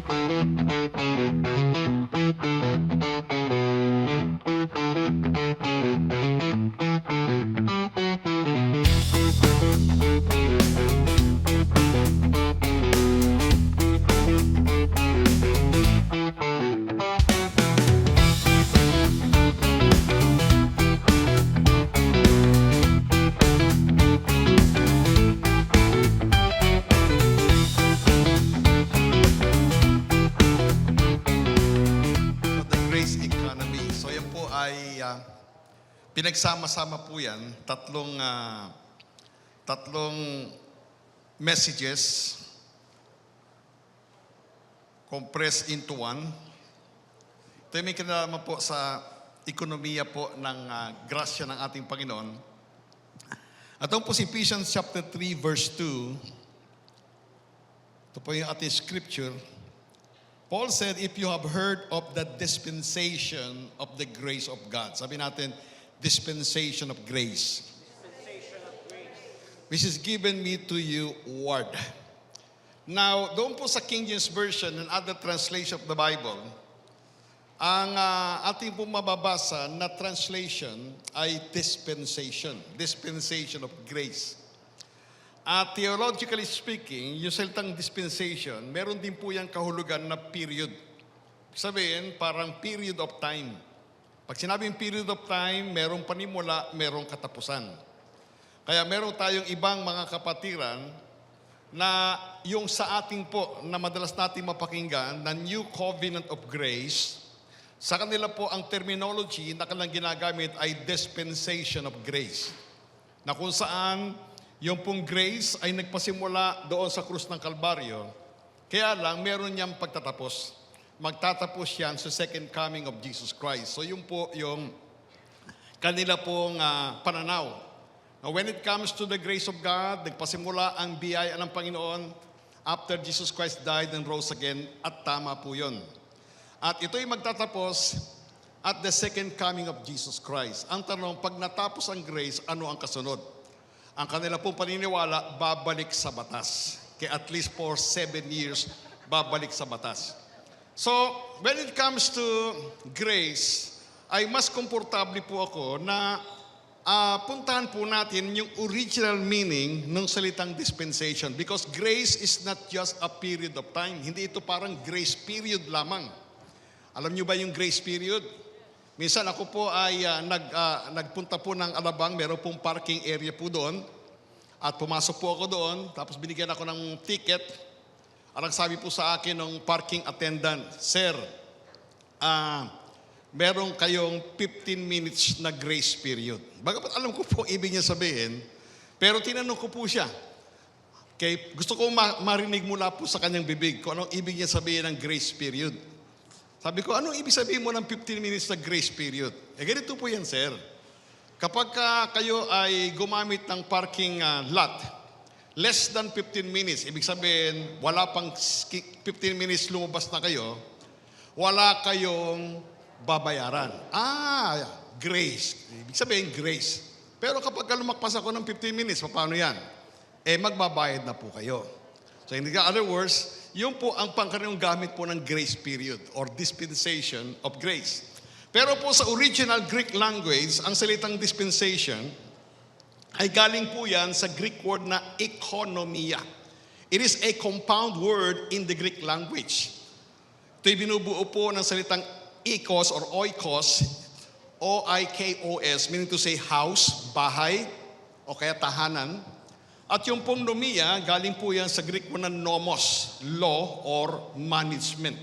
The Grace Economy. So yan po ay pinagsama-sama po yan, tatlong messages compressed into one. Ito yung may kinalaman po sa ekonomiya po ng grasya ng ating Panginoon. At ito po si Ephesians chapter 3 verse 2. Ito po yung ating scripture. Paul said, if you have heard of the dispensation of the grace of God. Sabi natin, dispensation of grace. Dispensation of grace. Which is given me to you word. Now, doon po sa King James Version and other translation of the Bible, ang ating po mababasa na translation ay dispensation. Dispensation of grace. Theologically speaking, yung salitang dispensation, meron din po yung kahulugan na period. Sabihin, parang period of time. Pag sinabing period of time, merong panimula, merong katapusan. Kaya meron tayong ibang mga kapatiran na yung sa ating po, na madalas natin mapakinggan, na New Covenant of Grace, sa kanila po ang terminology na kanilang ginagamit ay dispensation of grace. Na kung saan yung pong grace ay nagpasimula doon sa krus ng Kalbaryo, kaya lang meron niyang pagtatapos. Magtatapos yan sa second coming of Jesus Christ. So yun po yung kanila pong pananaw. Now, when it comes to the grace of God, nagpasimula ang biyaya ng Panginoon after Jesus Christ died and rose again, at tama po yun. At ito'y magtatapos at the second coming of Jesus Christ. Ang tanong, pag natapos ang grace, ano ang kasunod? Ang kanila pong paniniwala, babalik sa batas. Kaya at least for 7 years, babalik sa batas. So, when it comes to grace, ay mas komportable po ako na puntahan po natin yung original meaning ng salitang dispensation. Because grace is not just a period of time. Hindi ito parang grace period lamang. Alam niyo ba yung grace period? Minsan ako po ay nagpunta po ng Alabang, meron pong parking area po doon. At pumasok po ako doon, tapos binigyan ako ng ticket. Ang sabi po sa akin ng parking attendant, Sir, meron kayong 15 minutes na grace period. Bagamat alam ko po ibig niya sabihin, pero tinanong ko po siya. Okay, gusto ko marinig mula po sa kanyang bibig kung anong ibig niya sabihin ng grace period. Sabi ko, anong ibig sabihin mo ng 15 minutes na grace period? Ganito po yan, sir. Kapag kayo ay gumamit ng parking lot, less than 15 minutes, ibig sabihin, wala pang 15 minutes lumabas na kayo, wala kayong babayaran. Grace. Ibig sabihin, grace. Pero kapag lumakpas ako ng 15 minutes, paano yan? Magbabayad na po kayo. So in other words, yun po ang pangkaraniwang gamit po ng grace period or dispensation of grace. Pero po sa original Greek language, ang salitang dispensation ay galing po yan sa Greek word na ekonomiya. It is a compound word in the Greek language. Ito'y binubuo po ng salitang ikos or oikos, O-I-K-O-S, meaning to say house, bahay, o kaya tahanan. At yung pong nomiya, galing po yan sa Greek po na nomos, law or management.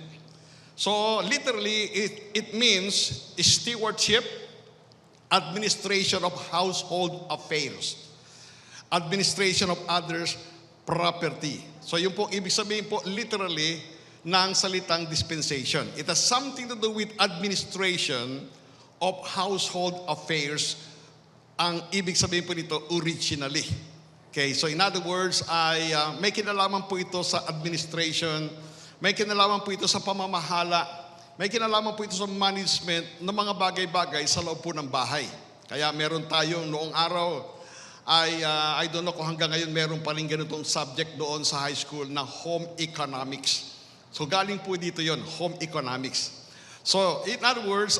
So literally, it means stewardship, administration of household affairs, administration of others' property. So yung po ibig sabihin po literally ng salitang dispensation. It has something to do with administration of household affairs. Ang ibig sabihin po nito originally. Okay, so in other words, may kinalaman po ito sa administration, may kinalaman po ito sa pamamahala, may kinalaman po ito sa management ng mga bagay-bagay sa loob po ng bahay. Kaya meron tayong noong araw, I don't know kung hanggang ngayon meron pa rin ganitong subject doon sa high school na home economics. So galing po dito yon, home economics. So in other words,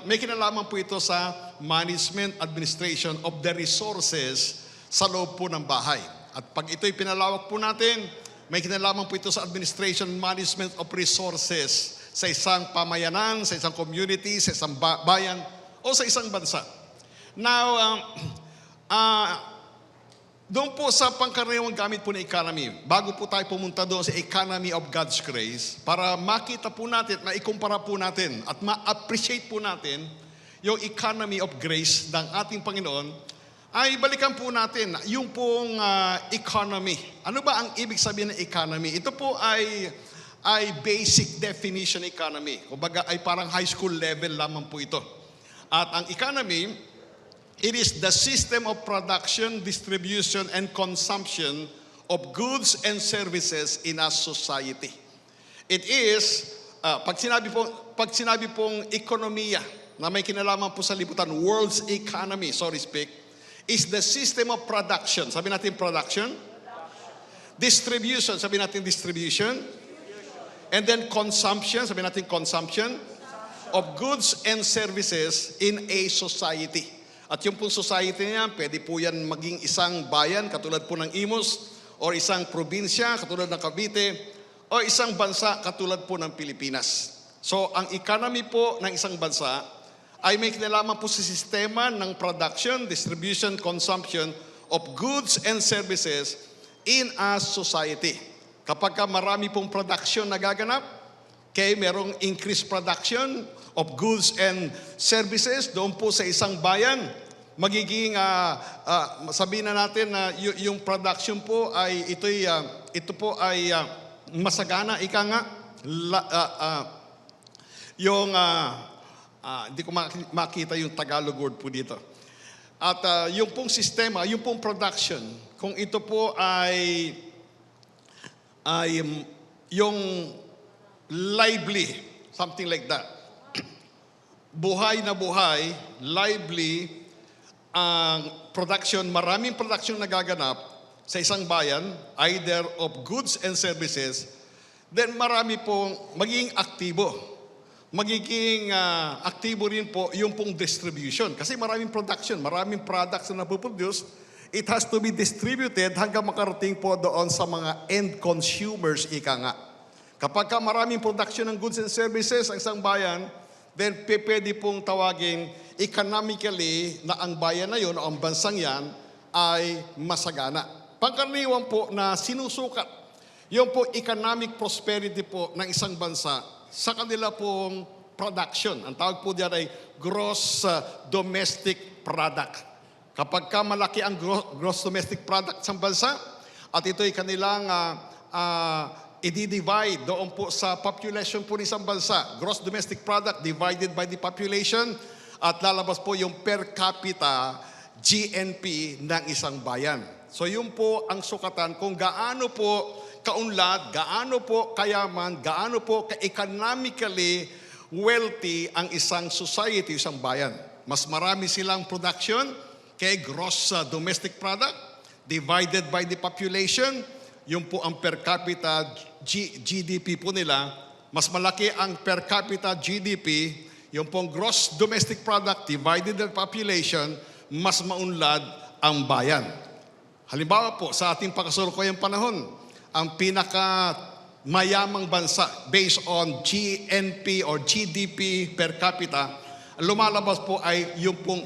may kinalaman po ito sa management administration of the resources sa loob po ng bahay. At pag ito'y pinalawak po natin, may kinalaman po ito sa administration management of resources sa isang pamayanan, sa isang community, sa isang bayan, o sa isang bansa. Now, doon po sa pangkaraniwang gamit po ng economy, bago po tayo pumunta doon sa economy of God's grace, para makita po natin, maikumpara po natin, at ma-appreciate po natin yung economy of grace ng ating Panginoon, ay balikan po natin yung pong economy. Ano ba ang ibig sabihin ng economy? Ito po ay basic definition economy. Kumbaga ay parang high school level lamang po ito. At ang economy, it is the system of production, distribution, and consumption of goods and services in a society. It is, pag sinabi pong ekonomiya, na may kinalaman po sa liputan, world's economy, so to speak, is the system of production. Sabi natin production. Distribution, sabi natin distribution. And then consumption, sabi natin consumption of goods and services in a society. At yung pong society niya, pwede po yan maging isang bayan, katulad po ng Imus, o isang probinsya, katulad ng Cavite, o isang bansa, katulad po ng Pilipinas. So, ang economy po ng isang bansa ay may kinalaman po sa sistema ng production, distribution, consumption of goods and services in a society. Kapag marami pong production nagaganap, merong increased production of goods and services doon po sa isang bayan, magiging, sabihin na natin na yung production po ay ito po ay masagana, ika nga, hindi ko makita yung Tagalog word po dito. At yung pong sistema, yung pong production, kung ito po ay yung lively, something like that. Buhay na buhay, lively, ang production, maraming production nagaganap sa isang bayan, either of goods and services, then marami pong magiging aktibo. Magiging aktibo rin po yung pong distribution. Kasi maraming production, maraming products na napoproduce, it has to be distributed hanggang makarating po doon sa mga end consumers, ika nga. Kapag maraming production ng goods and services ang isang bayan, then pwede pong tawagin economically na ang bayan na yun o ang bansang yan ay masagana. Pangkaraniwan po na sinusukat, yung po economic prosperity po ng isang bansa sa kanila pong production. Ang tawag po diyan ay gross domestic product. Kapag malaki ang gross domestic product sa bansa, at ito'y kanilang i-divide doon po sa population po ng isang bansa. Gross domestic product divided by the population, at lalabas po yung per capita GNP ng isang bayan. So yun po ang sukatan kung gaano po kaunlad, gaano po kayaman, gaano po ka-economically wealthy ang isang society, isang bayan. Mas marami silang production kay gross domestic product divided by the population. Yung po ang per capita GDP po nila, mas malaki ang per capita GDP, yung pong gross domestic product divided by population, mas maunlad ang bayan. Halimbawa po, sa ating pakasalukuyang panahon, ang pinaka mayamang bansa based on GNP or GDP per capita, lumalabas po ay yung pong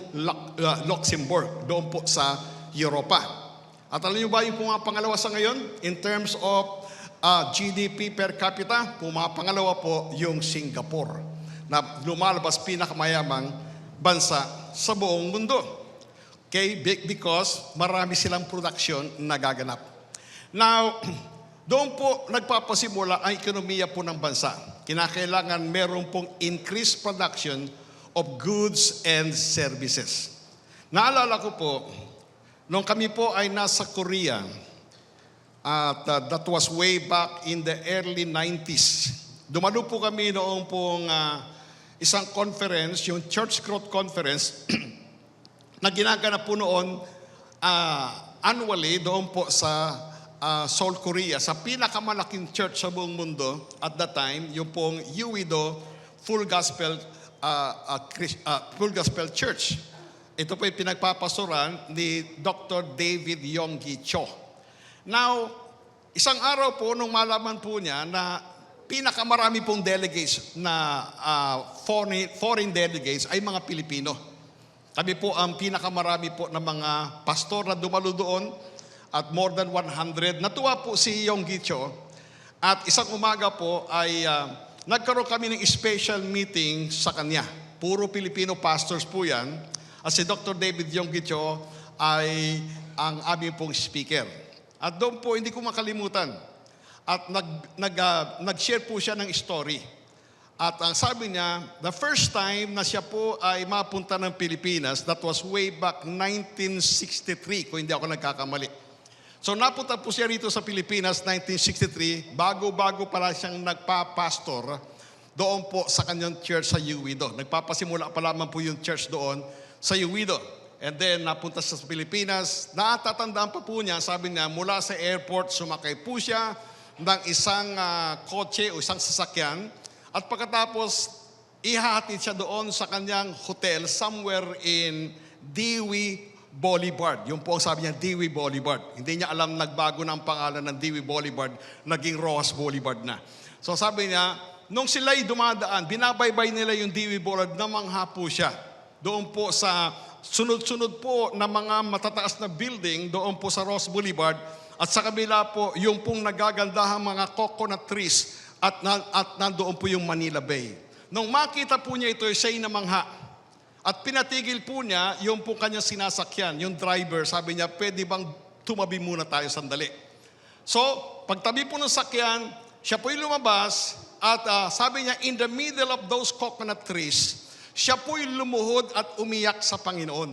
Luxembourg, doon po sa Europa. At alam niyo ba yung pangalawa sa ngayon? In terms of GDP per capita, pangalawa po yung Singapore, na lumalabas pinakamayamang bansa sa buong mundo. Okay? Because marami silang production na gaganap. Now, doon po nagpapasimula ang ekonomiya po ng bansa. Kinakailangan meron pong increased production of goods and services. Naalala ko po, nung kami po ay nasa Korea, at that was way back in the early 90s. Dumalo po kami noong pong isang conference, yung Church Growth Conference, na ginaganap po noon annually doon po sa Seoul, Korea, sa pinakamalaking church sa buong mundo at that time, yung pong Uido Full Gospel Full Gospel Church. Ito po yung pinagpapastoran ni Dr. David Yonggi Cho. Now, isang araw po nung malaman po niya na pinakamarami pong delegates na foreign delegates ay mga Pilipino. Kami po ang pinakamarami po ng mga pastor na dumalo doon at more than 100. Natuwa po si Yonggi Cho at isang umaga po ay nagkaroon kami ng special meeting sa kanya. Puro Filipino pastors po yan. At si Dr. David Yonggi Cho ay ang aming pong speaker. At doon po, hindi ko makalimutan. At nag-share po siya ng story. At ang sabi niya, the first time na siya po ay mapunta ng Pilipinas, that was way back 1963, kung hindi ako nagkakamali. So napunta po siya rito sa Pilipinas 1963, bago-bago pala siyang nagpa-pastor doon po sa kanyang church sa Uido. Nagpapasimula pa lamang po yung church doon sa Uido. And then napunta sa Pilipinas, natatandaan pa po niya, sabi niya, mula sa airport sumakay po siya ng isang kotse o isang sasakyan at pagkatapos ihahatid siya doon sa kanyang hotel somewhere in Dewey Boulevard. Yung po ang sabi niya, Dewey Boulevard. Hindi niya alam, nagbago na ang pangalan ng Dewey Boulevard, naging Rojas Boulevard na. So sabi niya, nung sila'y dumadaan, binabaybay nila yung Dewey Boulevard, namangha po siya. Doon po sa sunod-sunod po na mga matataas na building, doon po sa Rojas Boulevard, at sa kabila po, yung pong nagagandahang mga coconut trees, at nandoon po yung Manila Bay. Nung makita po niya ito, siya'y namangha. At pinatigil po niya yung po kanyang sinasakyan, yung driver, sabi niya, pwede bang tumabi muna tayo sandali? So, pagtabi po ng sakyan, siya po'y lumabas at sabi niya, in the middle of those coconut trees, siya po'y lumuhod at umiyak sa Panginoon.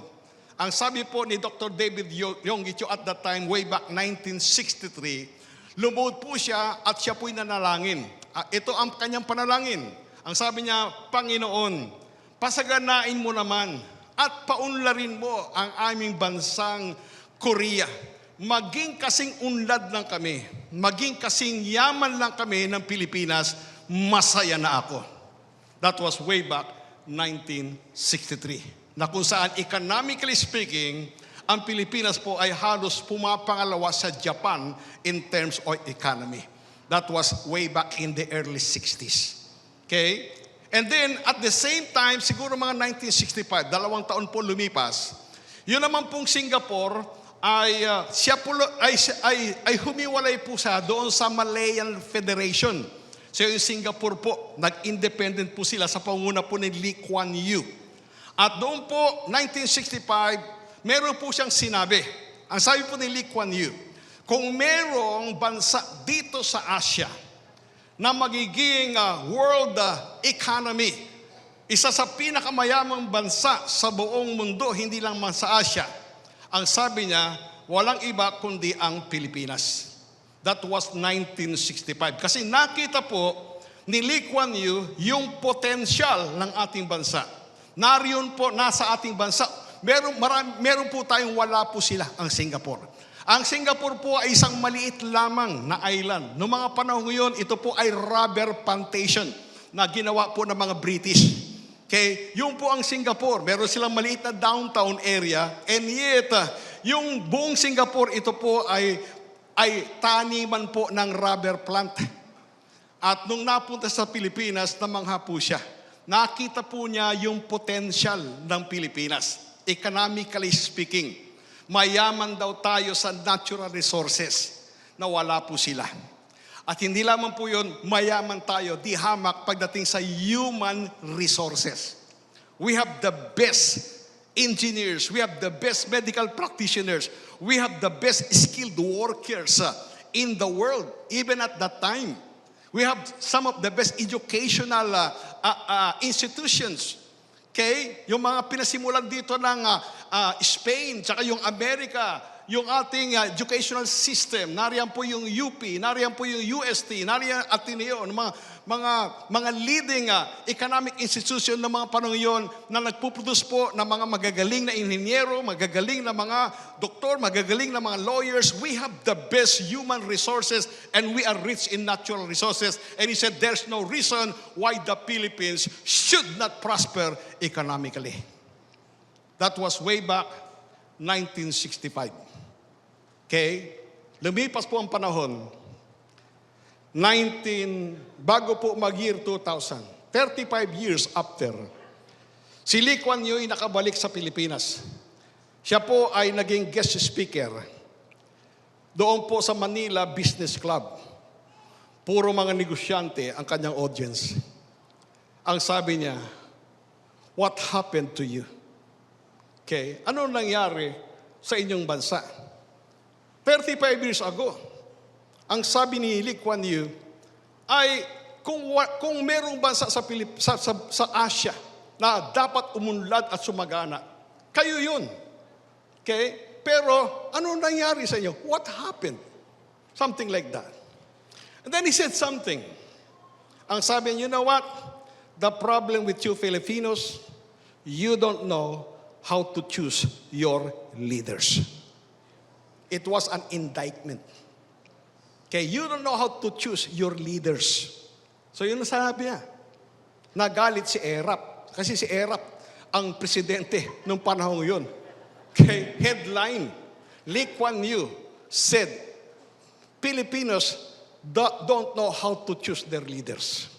Ang sabi po ni Dr. David Yonggi Cho at that time, way back 1963, lumuhod po siya at siya po'y nanalangin. Ito ang kanyang panalangin. Ang sabi niya, Panginoon, pasaganain mo naman at paunlarin mo ang aming bansang Korea. Maging kasing unlad lang kami, maging kasing yaman lang kami ng Pilipinas, masaya na ako. That was way back 1963. Na kung saan economically speaking, ang Pilipinas po ay halos pumapangalawa sa Japan in terms of economy. That was way back in the early 60s. Okay? And then, at the same time, siguro mga 1965, 2 taon po lumipas, yun naman pong Singapore ay humiwalay po sa doon sa Malayan Federation. So yung Singapore po, nag-independent po sila sa panguna po ni Lee Kuan Yew. At doon po, 1965, meron po siyang sinabi. Ang sabi po ni Lee Kuan Yew, kung merong bansa dito sa Asia na magiging world economy, isa sa pinakamayamang bansa sa buong mundo, hindi lang man sa Asia, ang sabi niya, walang iba kundi ang Pilipinas. That was 1965. Kasi nakita po ni Lee Kuan Yew yung potential ng ating bansa. Nariyon po, nasa ating bansa. Meron po tayong wala po sila, ang Singapore. Ang Singapore po ay isang maliit lamang na island. Noong mga panahon ngayon, ito po ay rubber plantation na ginawa po ng mga British. Okay? Yung po ang Singapore. Meron silang maliit na downtown area. And yet, yung buong Singapore, ito po ay taniman po ng rubber plant. At nung napunta sa Pilipinas, namangha po siya. Nakita po niya yung potential ng Pilipinas. Economically speaking. Mayaman daw tayo sa natural resources na wala po sila. At hindi lamang po yun, mayaman tayo, di hamak pagdating sa human resources. We have the best engineers, we have the best medical practitioners, we have the best skilled workers in the world, even at that time. We have some of the best educational institutions. Okay? Yung mga pinasimulan dito ng Spain, tsaka yung Amerika, yung ating educational system. Nariyan po yung UP, nariyan po yung UST, nariyan Ateneo, mga leading economic institution ng mga panahon yon na nagpuproduce po ng mga magagaling na inhinyero, magagaling na mga doktor, magagaling na mga lawyers. We have the best human resources and we are rich in natural resources. And he said, there's no reason why the Philippines should not prosper economically. That was way back 1965. Okay? Lumipas po ang panahon, bago po mag-year 2000, 35 years after, si Lee Kuan Yew ay nakabalik sa Pilipinas. Siya po ay naging guest speaker doon po sa Manila Business Club. Puro mga negosyante ang kanyang audience. Ang sabi niya, what happened to you? Okay, ano nangyari sa inyong bansa? 35 years ago, ang sabi ni Lee Kuan Yew ay kung merong bansa sa Asia na dapat umunlad at sumagana, kayo yun. Okay? Pero ano nangyari sa inyo? What happened? Something like that. And then he said something. Ang sabi niya, you know what? The problem with you Filipinos, you don't know how to choose your leaders. It was an indictment. Okay, you don't know how to choose your leaders. So yun ang sabi niya. Nagalit si Erap. Kasi si Erap ang presidente nung panahon yun. Okay, headline. Lee Kuan Yew said, Filipinos don't know how to choose their leaders.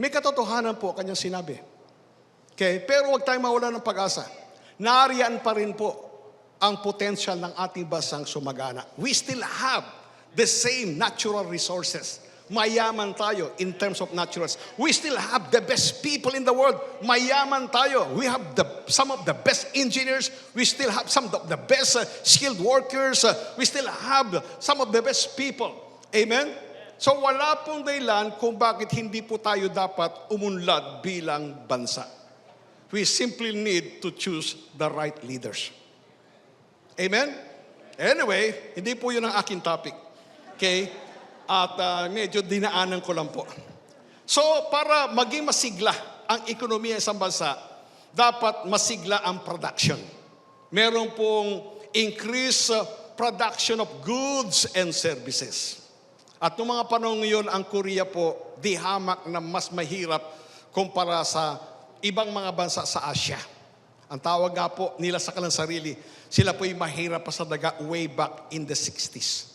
May katotohanan po kanyang sinabi. Okay, pero huwag tayong mawala ng pag-asa. Nariyan pa rin po ang potential ng ating bansang sumagana. We still have the same natural resources. Mayaman tayo in terms of naturals. We still have the best people in the world. Mayaman tayo. We have some of the best engineers. We still have some of the best skilled workers. We still have some of the best people. Amen? So wala pong dahilan kung bakit hindi po tayo dapat umunlad bilang bansa. We simply need to choose the right leaders. Amen? Anyway, hindi po yun ang aking topic. Okay? At medyo dinaanan ko lang po. So, para maging masigla ang ekonomiya sa bansa, dapat masigla ang production. Meron pong increase production of goods and services. At noong mga panahon ngayon, ang Korea po, di hamak na mas mahirap kumpara sa ibang mga bansa sa Asia. Ang tawag nga po nila sa kanilang sarili, sila po'y mahirap pa sa daga way back in the 60s.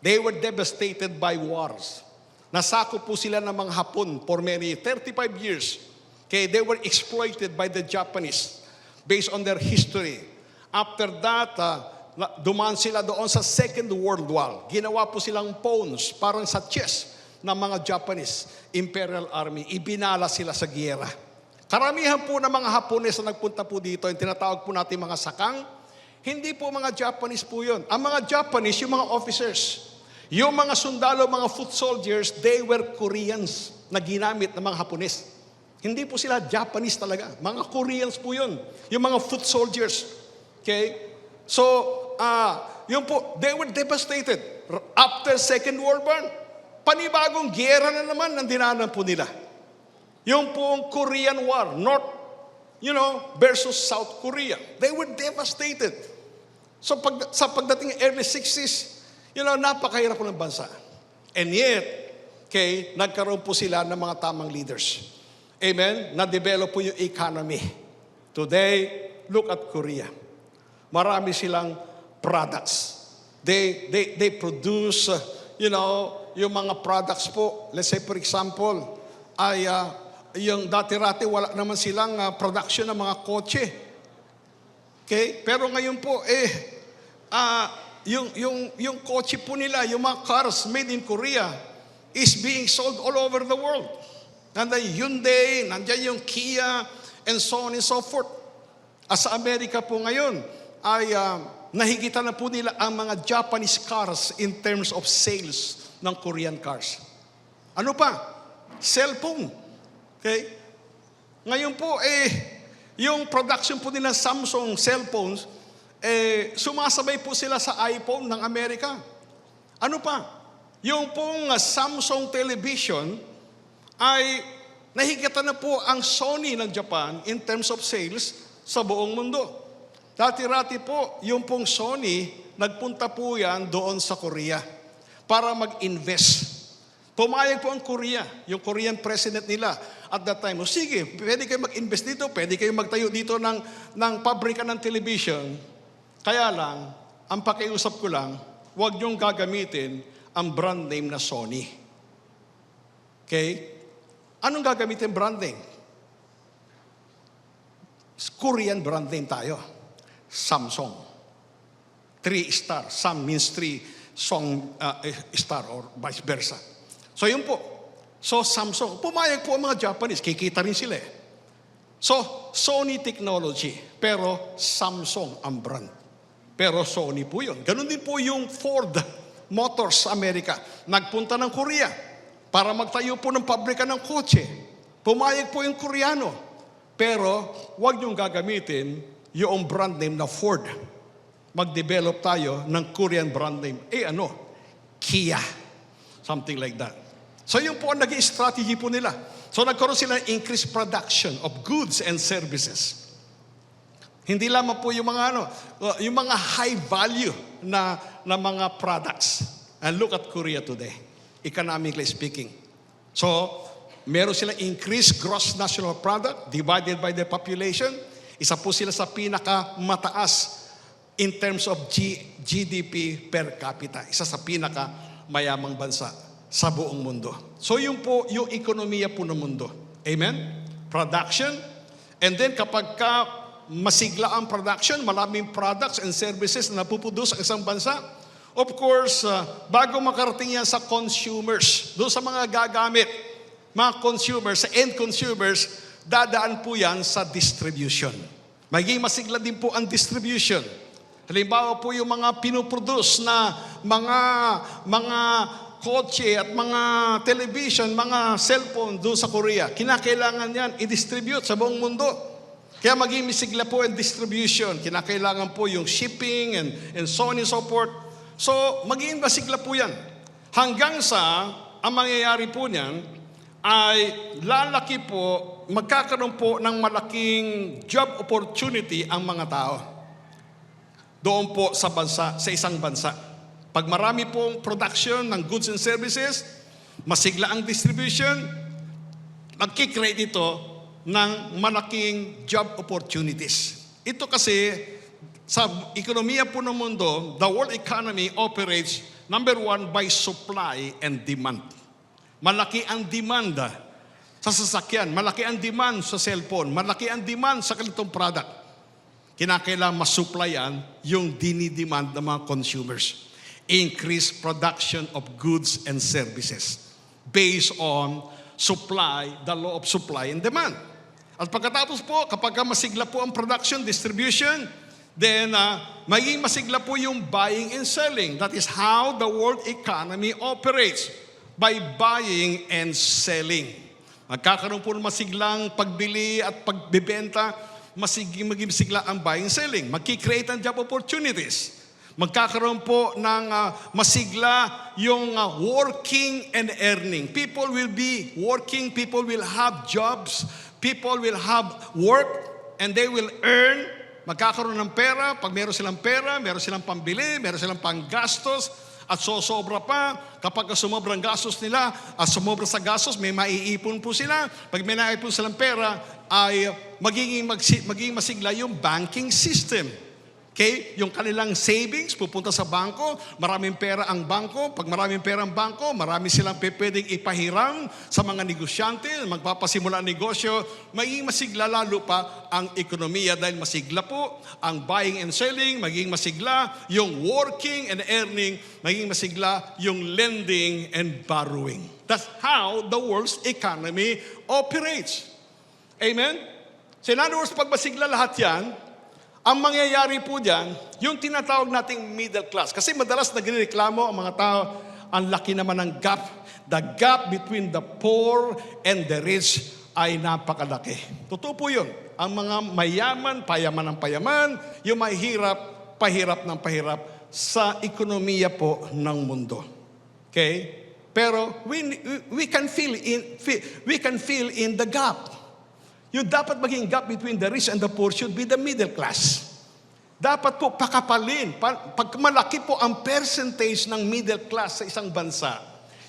They were devastated by wars. Nasakop po sila ng mga Hapon for many 35 years. Okay, they were exploited by the Japanese based on their history. After that, dumaan sila doon sa Second World War. Ginawa po silang pawns, parang sa chess ng mga Japanese Imperial Army. Ibinala sila sa giyera. Karamihan po ng mga Hapones na nagpunta po dito, yung tinatawag po natin mga sakang, hindi po mga Japanese po yun. Ang mga Japanese, yung mga officers, yung mga sundalo, mga foot soldiers, they were Koreans na ginamit ng mga Hapones. Hindi po sila Japanese talaga. Mga Koreans po yun. Yung mga foot soldiers. Okay? So, yun po, they were devastated. After Second World War, panibagong giyera na naman ang dinanan po nila. Yung pong Korean War, versus South Korea. They were devastated. So sa pagdating ng early 60s, napakahirap po ng bansa. And yet, nagkaroon po sila ng mga tamang leaders. Amen? Na-develop po yung economy. Today, look at Korea. Marami silang products. They produce, yung mga products po. Let's say, for example, ay yung dati-rati wala naman silang production ng mga kotse. Okay? Pero ngayon po, yung kotse po nila, yung mga cars made in Korea, is being sold all over the world. Nandiyan Hyundai, nandiyan yung Kia, and so on and so forth. Sa Amerika po ngayon, ay nahigitan na po nila ang mga Japanese cars in terms of sales ng Korean cars. Ano pa? Cellphone. Okay? Ngayon po, yung production po nila Samsung cellphones, sumasabay po sila sa iPhone ng Amerika. Ano pa? Yung pong Samsung television ay nahigatan na po ang Sony ng Japan in terms of sales sa buong mundo. Dati-rati po, yung pong Sony, nagpunta po yan doon sa Korea para mag-invest. Pumayag po ang Korea, yung Korean president nila at that time. O sige, pwede kayo mag-invest dito, pwede kayo magtayo dito ng pabrika ng television. Kaya lang, ang pakiusap ko lang, huwag niyong gagamitin ang brand name na Sony. Okay? Anong gagamitin brand name? Korean brand name tayo. Samsung. 3 star. Sam means 3 star or vice versa. So yun po. So Samsung. Pumayag po ang mga Japanese. Kikita rin sila eh. So Sony technology. Pero Samsung ang brand. Pero Sony po yun. Ganon din po yung Ford Motors sa Amerika. Nagpunta ng Korea para magtayo po ng pabrika ng kotse. Pumayag po yung Koreano. Pero huwag niyong gagamitin yung brand name na Ford. Mag-develop tayo ng Korean brand name. Kia. Something like that. So yun po ang naging strategy po nila. So nagkaroon sila ng increased production of goods and services. Hindi lamang po yung mga high value na mga products. And look at Korea today, economically speaking. So, meron silang increased gross national product divided by the population. Isa po sila sa pinakamataas in terms of GDP per capita. Isa sa pinakamayamang bansa sa buong mundo. So, yun po yung ekonomiya po ng mundo. Amen? Production. And then kapag masigla ang production, maraming products and services na napuproduce sa isang bansa. Of course, bago makarating yan sa consumers, doon sa mga gagamit, mga consumers, sa end consumers, dadaan po yan sa distribution. Magiging masigla din po ang distribution. Halimbawa po yung mga pinoproduce na mga kotse at mga television, mga cellphone doon sa Korea. Kinakailangan yan i-distribute sa buong mundo. Kaya maging misigla po ang distribution. Kinakailangan po yung shipping and so on and so forth. So, maging masigla po yan. Hanggang sa, ang mangyayari po niyan, ay lalaki po, magkakaroon po ng malaking job opportunity ang mga tao. Doon po sa bansa, sa isang bansa. Pag marami pong production ng goods and services, masigla ang distribution, magkikreate ito ng malaking job opportunities. Ito kasi, sa ekonomiya po ng mundo, the world economy operates, number 1, by supply and demand. Malaki ang demand sa sasakyan, malaki ang demand sa cellphone, malaki ang demand sa ganitong product. Kinakailangan masupplyan yung dinidemand ng mga consumers. Increase production of goods and services based on supply, the law of supply and demand. At pagkatapos po, kapag masigla po ang production, distribution, then maging masigla po yung buying and selling. That is how the world economy operates, by buying and selling. Magkakaroon po ng masiglang pagbili at pagbibenta, maging masigla ang buying and selling. Magkikreate ang job opportunities. Magkakaroon po ng masigla yung working and earning. People will be working, people will have jobs, people will have work, and they will earn. Magkakaroon ng pera. Pag meron silang pera, meron silang pambili, meron silang panggastos, at sosobra pa. Kapag sumobrang gastos nila, at sumobra sa gastos, may maiipon po sila. Pag may naipon silang pera, ay magiging masigla yung banking system. Okay? Yung kanilang savings, pupunta sa bangko, maraming pera ang bangko. Pag maraming pera ang bangko, marami silang pwedeng ipahiram sa mga negosyante, magpapasimula ang negosyo, magiging masigla lalo pa ang ekonomiya dahil masigla po ang buying and selling, magiging masigla yung working and earning, magiging masigla yung lending and borrowing. That's how the world's economy operates. Amen? So in other words, pag masigla lahat yan, ang mangyayari po dyan, yung tinatawag nating middle class. Kasi madalas nagreklamo ang mga tao, ang laki naman ng gap. The gap between the poor and the rich ay napakalaki. Totoo po yun. Ang mga mayaman, payaman ng payaman, yung mahirap, pahirap ng pahirap sa ekonomiya po ng mundo. Okay? Pero we can fill in the gap. Yung dapat maging gap between the rich and the poor should be the middle class. Dapat po pakapalin. Pag malaki po ang percentage ng middle class sa isang bansa,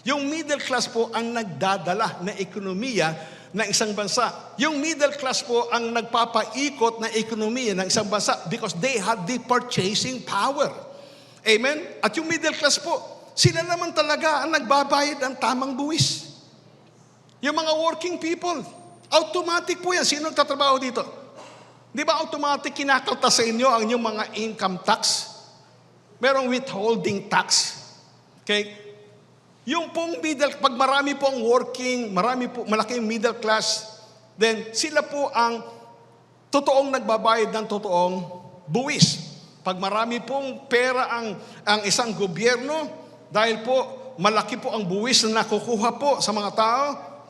yung middle class po ang nagdadala na ekonomiya ng isang bansa. Yung middle class po ang nagpapaikot na ekonomiya ng isang bansa because they have the purchasing power. Amen? At yung middle class po, sila naman talaga ang nagbabayad ng tamang buwis. Yung mga working people, automatic po yan. Sino nagtatrabaho dito? Di ba automatic kinakaltas sa inyo ang inyong mga income tax? Merong withholding tax. Okay? Yung pong pag marami pong working, malaki yung middle class, then sila po ang totoong nagbabayad ng totoong buwis. Pag marami pong pera ang isang gobyerno, dahil po malaki po ang buwis na nakukuha po sa mga tao,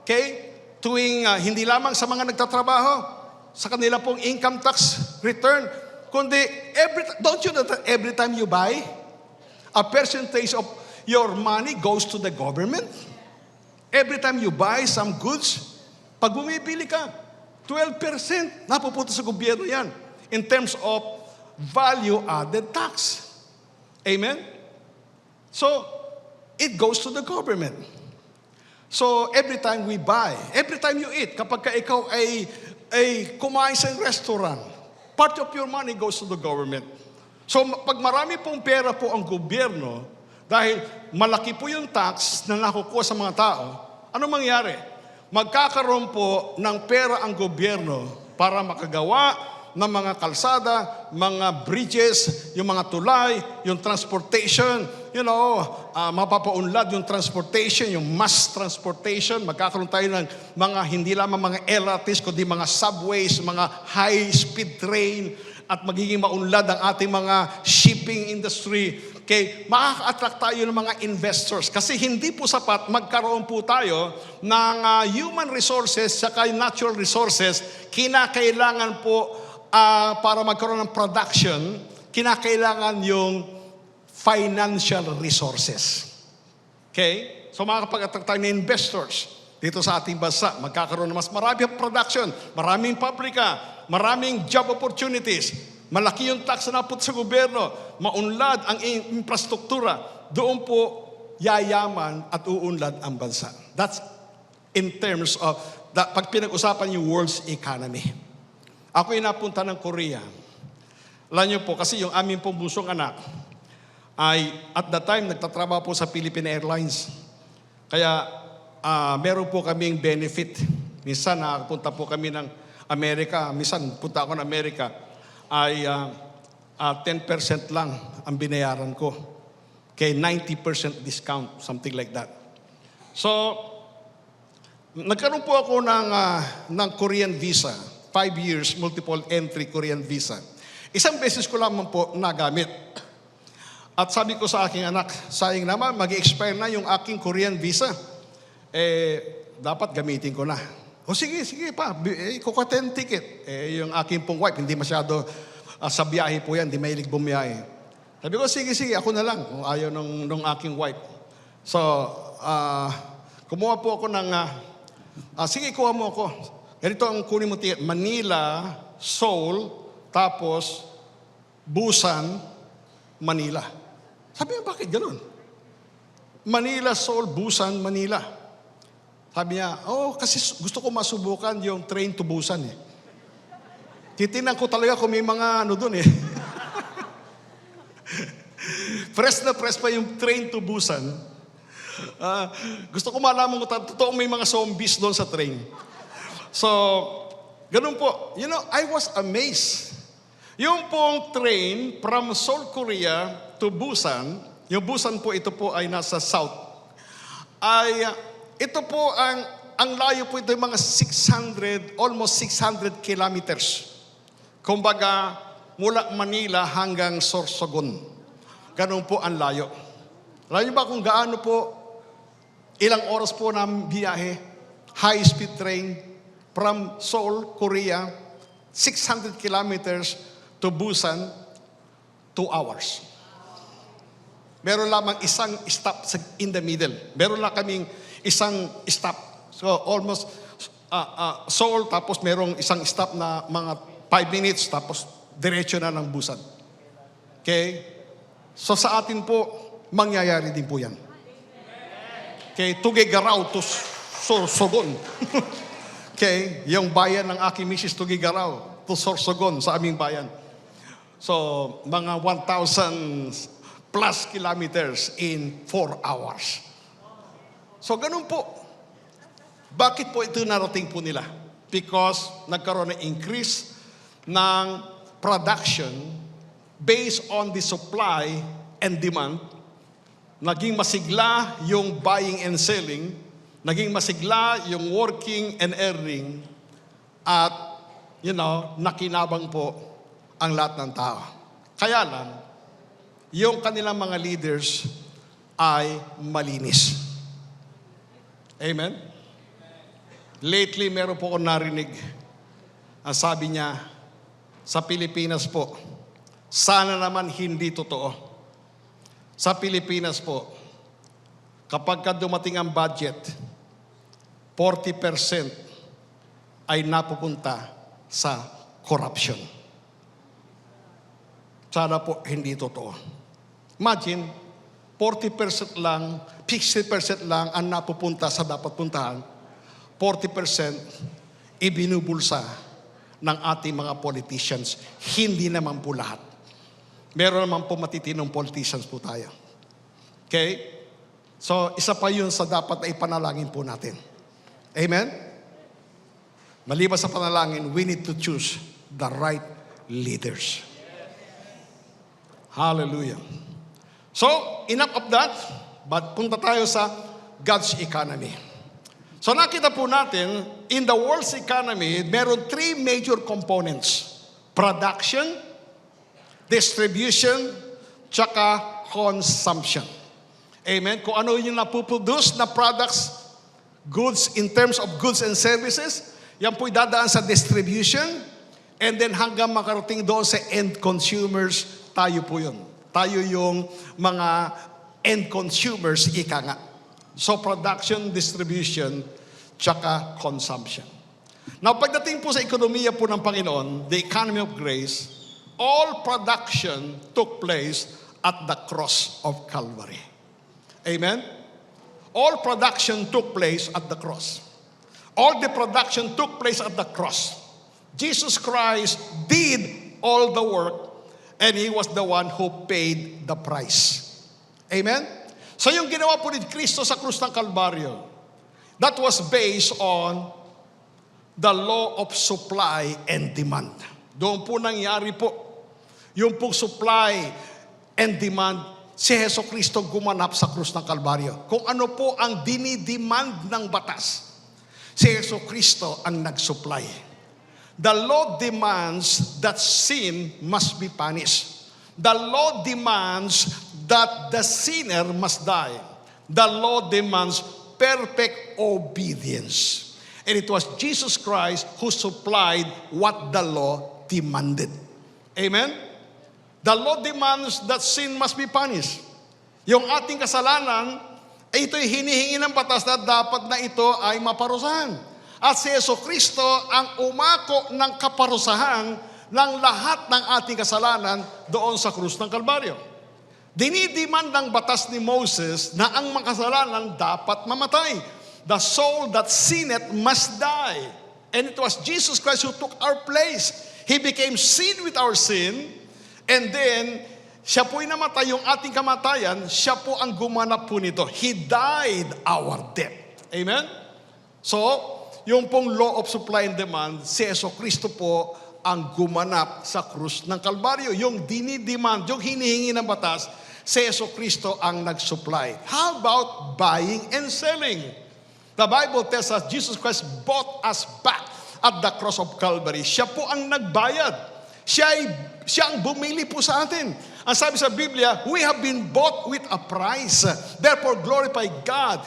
okay? Tuwing hindi lamang sa mga nagtatrabaho, sa kanila pong income tax return, kundi don't you know that every time you buy, a percentage of your money goes to the government? Every time you buy some goods, pag bumibili ka, 12% napupunta sa gobyerno yan in terms of value-added tax. Amen? So, it goes to the government. So, every time we buy, every time you eat, kapag ka ikaw ay kumain sa restaurant, part of your money goes to the government. So, pag marami pong pera po ang gobyerno, dahil malaki po yung tax na nakukuha sa mga tao, ano mangyari? Magkakaroon po ng pera ang gobyerno para makagawa ng mga kalsada, mga bridges, yung mga tulay, yung transportation, mapapaunlad yung transportation, yung mass transportation. Magkakaroon tayo ng mga hindi lamang mga LRTs, kundi mga subways, mga high-speed train, at magiging maunlad ang ating mga shipping industry. Okay, makaka-attract tayo ng mga investors kasi hindi po sapat magkaroon po tayo ng human resources saka natural resources. Kinakailangan po para magkaroon ng production, kinakailangan yung financial resources. Okay? So makakapag-attract tayo ng investors dito sa ating bansa. Magkakaroon ng mas maraming production, maraming pabrika, maraming job opportunities. Malaki yung tax na napunta sa gobyerno, maunlad ang infrastruktura, doon po yayaman at uunlad ang bansa. That's in terms of, pag pinag-usapan yung world's economy. Ako ay napunta ng Korea. Alam niyo po, kasi yung aming pong busong anak ay at that time nagtatrabaho po sa Philippine Airlines. Kaya meron po kaming benefit. Minsan nakapunta po kami ng Amerika. Minsan punta ako ng Amerika ay 10% lang ang binayaran ko. Okay, 90% discount, something like that. So, nagkaroon po ako ng Korean visa. 5 years, multiple entry Korean visa. Isang beses ko lamang po nagamit. At sabi ko sa aking anak, sayang naman, mag-expire na yung aking Korean visa. Dapat gamitin ko na. O sige pa, kukuha 10 ticket. Yung aking pong wife, hindi masyado sa biyahe po yan, hindi mahilig bumiyahe. Sabi ko, sige, ako na lang, kung ayaw nung aking wife. So, kumuha po ako ng, sige, kuha mo ako. Ganito ang kunin mo ticket, Manila, Seoul, tapos Busan, Manila. Sabi niya, bakit ganun? Manila, Seoul, Busan, Manila. Sabi niya, kasi gusto ko masubukan yung train to Busan eh. Titinan ko talaga kung may mga doon eh. Press na press pa yung train to Busan. Gusto ko malaman kung totoong may mga zombies doon sa train. So, ganun po. I was amazed. Yung pong train from Seoul, Korea to Busan, yung Busan po, ito po ay nasa south, ito po ang layo po ito yung mga almost 600 kilometers. Kumbaga, mula Manila hanggang Sorsogon. Ganun po ang layo. Alam niyo ba kung gaano po, ilang oras po ng biyahe, high-speed train, from Seoul, Korea, 600 kilometers to Busan. 2 hours. Meron lamang isang stop in the middle. Meron lang kaming isang stop. So almost Seoul, tapos merong isang stop na mga 5 minutes, tapos diretso na ng Busan. Okay? So sa atin po, mangyayari din po yan. Okay? Tugigaraw to Sorsogon. Okay? Yung bayan ng aking misis, Tugigaraw to Sorsogon sa aming bayan. So, mga 1,000 plus kilometers in 4 hours. So, ganun po. Bakit po ito narating po nila? Because nagkaroon ng increase ng production based on the supply and demand. Naging masigla yung buying and selling. Naging masigla yung working and earning. At, nakinabang po ang lahat ng tao. Kaya lang, yung kanilang mga leaders ay malinis. Amen? Lately, meron po ako narinig. Ang sabi niya, sa Pilipinas po, sana naman hindi totoo. Sa Pilipinas po, kapag dumating ang budget, 40% ay napupunta sa corruption. Sana po hindi totoo. Imagine, 40% lang, 60% lang ang napupunta sa dapat puntahan, 40% ibinubulsa ng ating mga politicians. Hindi naman po lahat. Meron naman po matitinong politicians po tayo. Okay? So, isa pa yun sa dapat na ipanalangin po natin. Amen? Maliban sa panalangin, we need to choose the right leaders. Hallelujah. So, enough of that, but punta tayo sa God's economy. So, nakita po natin, in the world's economy, meron 3 major components. Production, distribution, tsaka consumption. Amen? Kung ano yung napuproduce na products, goods in terms of goods and services, yan po'y dadaan sa distribution, and then hanggang makarating doon sa end consumers, tayo po yun. Tayo yung mga end consumers, ika nga. So production, distribution, tsaka consumption. Now, pagdating po sa ekonomiya po ng Panginoon, the economy of grace, all production took place at the cross of Calvary. Amen? All production took place at the cross. All the production took place at the cross. Jesus Christ did all the work, and He was the one who paid the price. Amen? So yung ginawa po ni Kristo sa krus ng Kalbaryo, that was based on the law of supply and demand. Doon po nangyari po. Yung po supply and demand, si Heso Kristo gumanap sa krus ng Kalbaryo. Kung ano po ang dinidemand ng batas, si Heso Kristo ang nag-supply. The law demands that sin must be punished. The law demands that the sinner must die. The law demands perfect obedience. And it was Jesus Christ who supplied what the law demanded. Amen? The law demands that sin must be punished. Yung ating kasalanan, ito'y hinihingi ng batas na dapat na ito ay maparusahan. At si Yeso Kristo ang umako ng kaparusahan ng lahat ng ating kasalanan doon sa krus ng Kalbaryo. Dinidiman ng batas ni Moses na ang makasalanan dapat mamatay. The soul that sinneth must die. And it was Jesus Christ who took our place. He became sin with our sin, and then siya po'y namatay, yung ating kamatayan, siya po ang gumanap po nito. He died our death. Amen? So, yung pong law of supply and demand, si Yeso Kristo po ang gumanap sa krus ng Kalbaryo. Yung dinidemand, yung hinihingi ng batas, si Yeso Kristo ang nag-supply. How about buying and selling? The Bible tells us Jesus Christ bought us back at the cross of Calvary. Siya po ang nagbayad. Siya ang bumili po sa atin. Ang sabi sa Biblia, we have been bought with a price. Therefore, glorify God.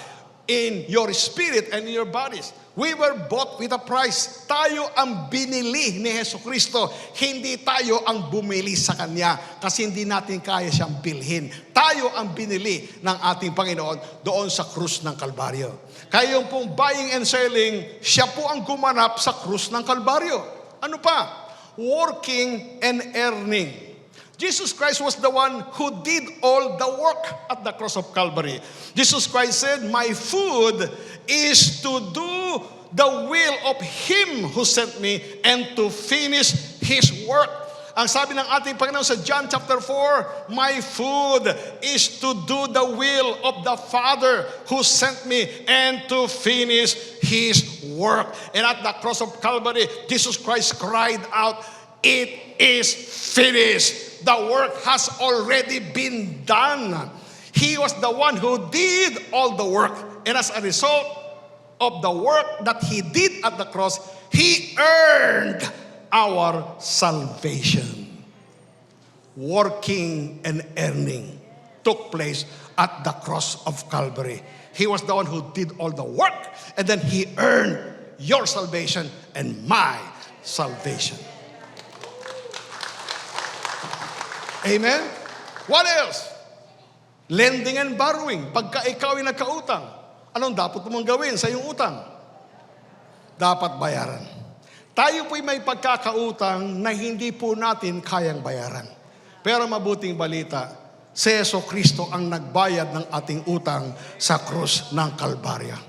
in your spirit and in your bodies. We were bought with a price. Tayo ang binili ni Hesus Kristo. Hindi tayo ang bumili sa Kanya kasi hindi natin kaya siyang bilhin. Tayo ang binili ng ating Panginoon doon sa krus ng Kalbaryo. Kaya yung pong buying and selling, siya po ang gumanap sa krus ng Kalbaryo. Ano pa? Working and earning. Jesus Christ was the one who did all the work at the cross of Calvary. Jesus Christ said, "My food is to do the will of Him who sent me and to finish His work." Ang sabi ng ating Panginoon sa John chapter 4, "My food is to do the will of the Father who sent me and to finish His work." And at the cross of Calvary, Jesus Christ cried out, "It is finished." The work has already been done. He was the one who did all the work. And as a result of the work that He did at the cross, He earned our salvation. Working and earning took place at the cross of Calvary. He was the one who did all the work, and then He earned your salvation and my salvation. Amen? What else? Lending and borrowing. Pagka ikaw ay nagkautang, anong dapat mong gawin sa iyong utang? Dapat bayaran. Tayo po'y may pagkakautang na hindi po natin kayang bayaran. Pero mabuting balita, si Hesus Kristo ang nagbayad ng ating utang sa krus ng Kalbaryo.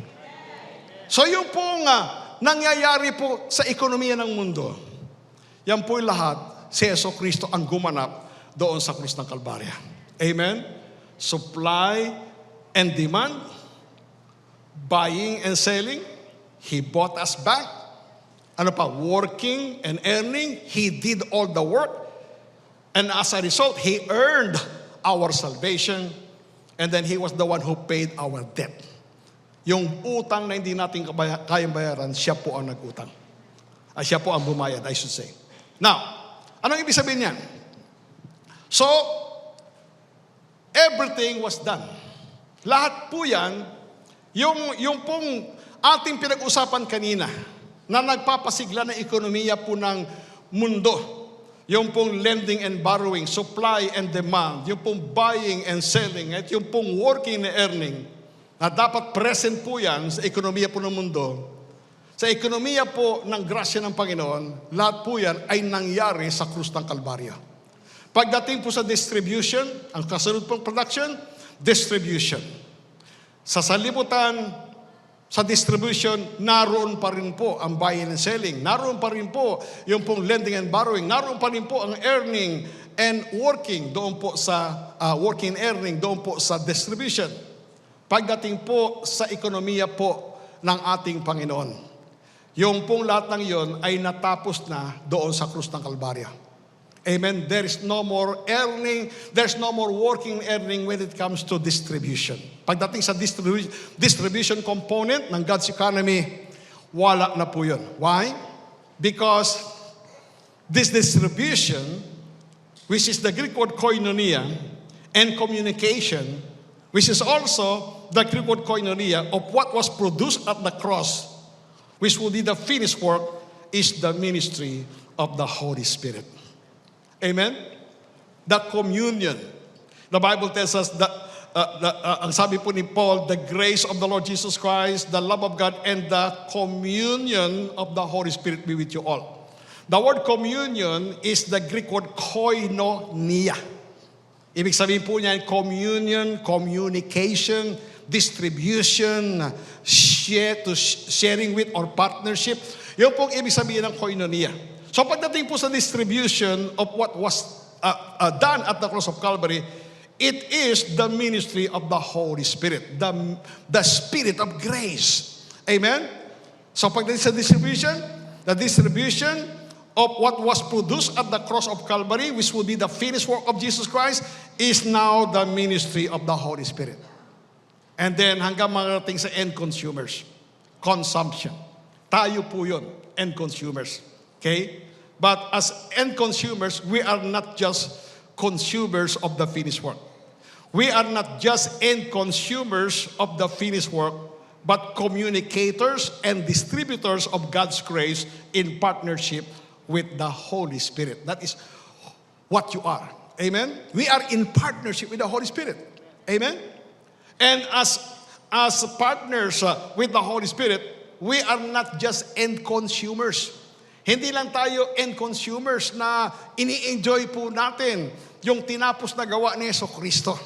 So yung pong nangyayari po sa ekonomiya ng mundo, yan po'y lahat, si Hesus Kristo ang gumanap doon sa krus ng Kalbaryo. Amen? Supply and demand, buying and selling, He bought us back. Ano pa? Working and earning, He did all the work. And as a result, He earned our salvation. And then He was the one who paid our debt. Yung utang na hindi natin kayang bayaran, siya po ang nag-utang. Siya po ang bumayad, I should say. Now, anong ibig sabihin niyan? So, everything was done. Lahat po yan, yung pong ating pinag-usapan kanina, na nagpapasigla ng ekonomiya po ng mundo, yung pong lending and borrowing, supply and demand, yung pong buying and selling, at yung pong working and earning, na dapat present po yan sa ekonomiya po ng mundo. Sa ekonomiya po ng grasya ng Panginoon, lahat po yan ay nangyari sa krus ng Kalbaryo. Pagdating po sa distribution, ang kasunod pong production, distribution. Sa sanlibutan, sa distribution, naroon pa rin po ang buying and selling. Naroon pa rin po yung pong lending and borrowing. Naroon pa rin po ang earning and working doon po sa working and earning doon po sa distribution. Pagdating po sa ekonomiya po ng ating Panginoon, yung pong lahat ng yon ay natapos na doon sa krus ng Kalbaryo. Amen. There is no more earning, there's no more working earning when it comes to distribution. Pagdating sa distribution component ng God's economy, wala na po yun. Why? Because this distribution, which is the Greek word koinonia, and communication, which is also the Greek word koinonia of what was produced at the cross, which will be the finished work, is the ministry of the Holy Spirit. Amen? The communion. The Bible tells us that, ang sabi po ni Paul, the grace of the Lord Jesus Christ, the love of God, and the communion of the Holy Spirit be with you all. The word communion is the Greek word koinonia. Ibig sabihin po niya, communion, communication, distribution, sharing with or partnership. Yun pong ibig sabihin ng koinonia. So pagdating po sa distribution of what was done at the cross of Calvary, it is the ministry of the Holy Spirit, the Spirit of grace. Amen? So pagdating sa distribution, the distribution of what was produced at the cross of Calvary, which will be the finished work of Jesus Christ, is now the ministry of the Holy Spirit. And then hanggang marating sa end consumers, consumption. Tayo po yun, end consumers. Okay? But as end consumers, we are not just consumers of the finished work. We are not just end consumers of the finished work, but communicators and distributors of God's grace in partnership with the Holy Spirit. That is what you are. Amen? We are in partnership with the Holy Spirit. Amen? And as partners with the Holy Spirit, we are not just end consumers. Hindi lang tayo end consumers na ini-enjoy po natin yung tinapos na gawa ni Jesucristo.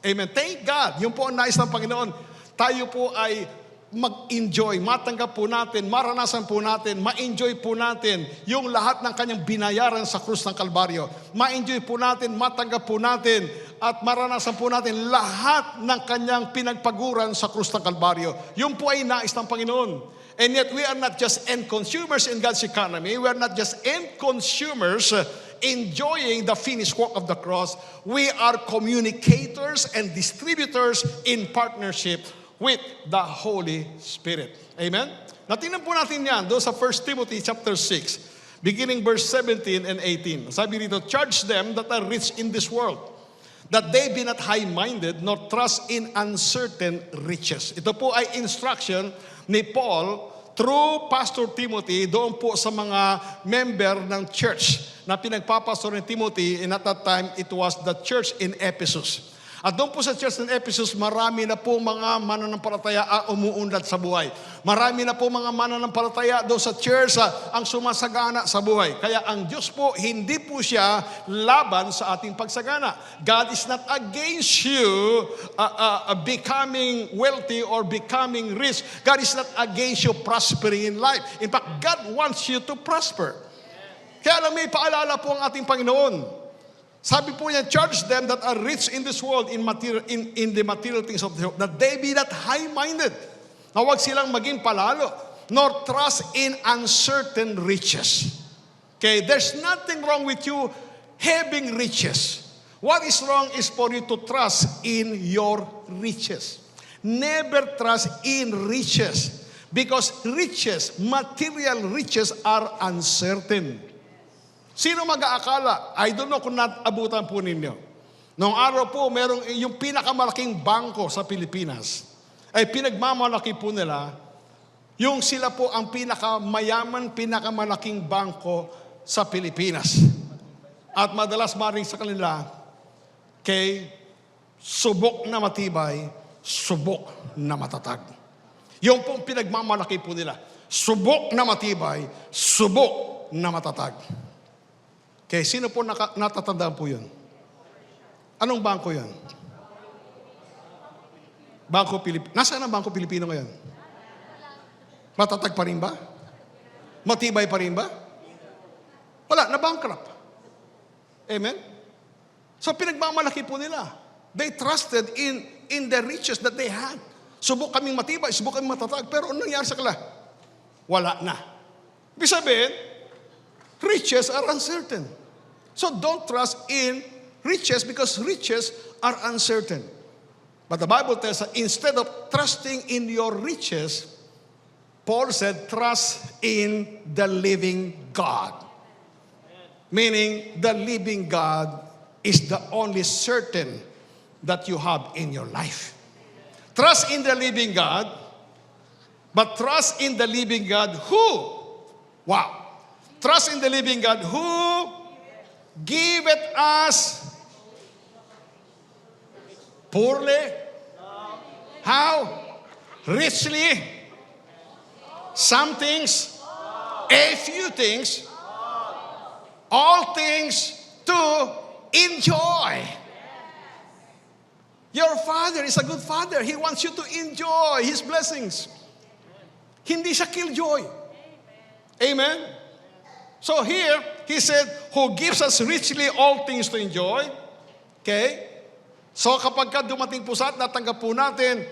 Amen. Thank God. Yung po ang nais ng Panginoon. Tayo po ay mag-enjoy, matanggap po natin, maranasan po natin, ma-enjoy po natin yung lahat ng kanyang binayaran sa krus ng Kalbaryo. Ma-enjoy po natin, matanggap po natin, at maranasan po natin lahat ng kanyang pinagpaguran sa krus ng Kalbaryo. Yun po ay nais ng Panginoon. And yet we are not just end consumers in God's economy. We are not just end consumers enjoying the finished work of the cross. We are communicators and distributors in partnership with the Holy Spirit. Amen? Natingnan po natin yan doon sa 1 Timothy chapter 6, beginning verse 17 and 18. Sabi dito, charge them that are rich in this world, that they be not high-minded, nor trust in uncertain riches. Ito po ay instruction ni Paul through Pastor Timothy doon po sa mga member ng church na pinagpapastor ni Timothy, and at that time, it was the church in Ephesus. At doon po sa church in Ephesus, marami na po mga mananampalataya ang umuunlad sa buhay. Marami na po mga mananampalataya doon sa church ang sumasagana sa buhay. Kaya ang Diyos po, hindi po siya laban sa ating pagsagana. God is not against you becoming wealthy or becoming rich. God is not against you prospering in life. In fact, God wants you to prosper. Kaya lang may paalala po ang ating Panginoon. Sabi po niya, charge them that are rich in this world in the material things of the world, that they be not high-minded. Na huwag silang maging palalo, nor trust in uncertain riches. Okay, there's nothing wrong with you having riches. What is wrong is for you to trust in your riches. Never trust in riches, because riches, material riches, are uncertain. Sino mag-aakala? I don't know kung naabutan po ninyo. Noong araw po, merong yung pinakamalaking bangko sa Pilipinas. Ay pinagmamalaki po nila, yung sila po ang pinakamayaman, pinakamalaking bangko sa Pilipinas. At madalas maring sa kanila, kay subok na matibay, subok na matatag. Yung po pinagmamalaki po nila. Subok na matibay, subok na matatag. Okay, sino po natatandaan po yun? Anong bangko yun? Bangko Pilipino. Nasaan ang Bangko Pilipino ngayon? Matatag pa rin ba? Matibay pa rin ba? Wala, na-bankrupt. Amen? So pinagmamalaki po nila. They trusted in the riches that they had. Subok kaming matibay, subok kaming matatag, pero ano nangyari sa kanila? Wala na. Ibig sabihin, riches are uncertain. So don't trust in riches, because riches are uncertain. But the Bible tells us, instead of trusting in your riches, Paul said, trust in the living God. Meaning, the living God is the only certain that you have in your life. Trust in the living God, but trust in the living God who? Wow. Trust in the living God who giveth us poorly. How? Richly. Some things, a few things, all things to enjoy. Your Father is a good Father. He wants you to enjoy His blessings. Hindi siya killjoy. Amen? So here, he said, who gives us richly all things to enjoy. Okay? So kapag dumating po sa atin, natanggap po natin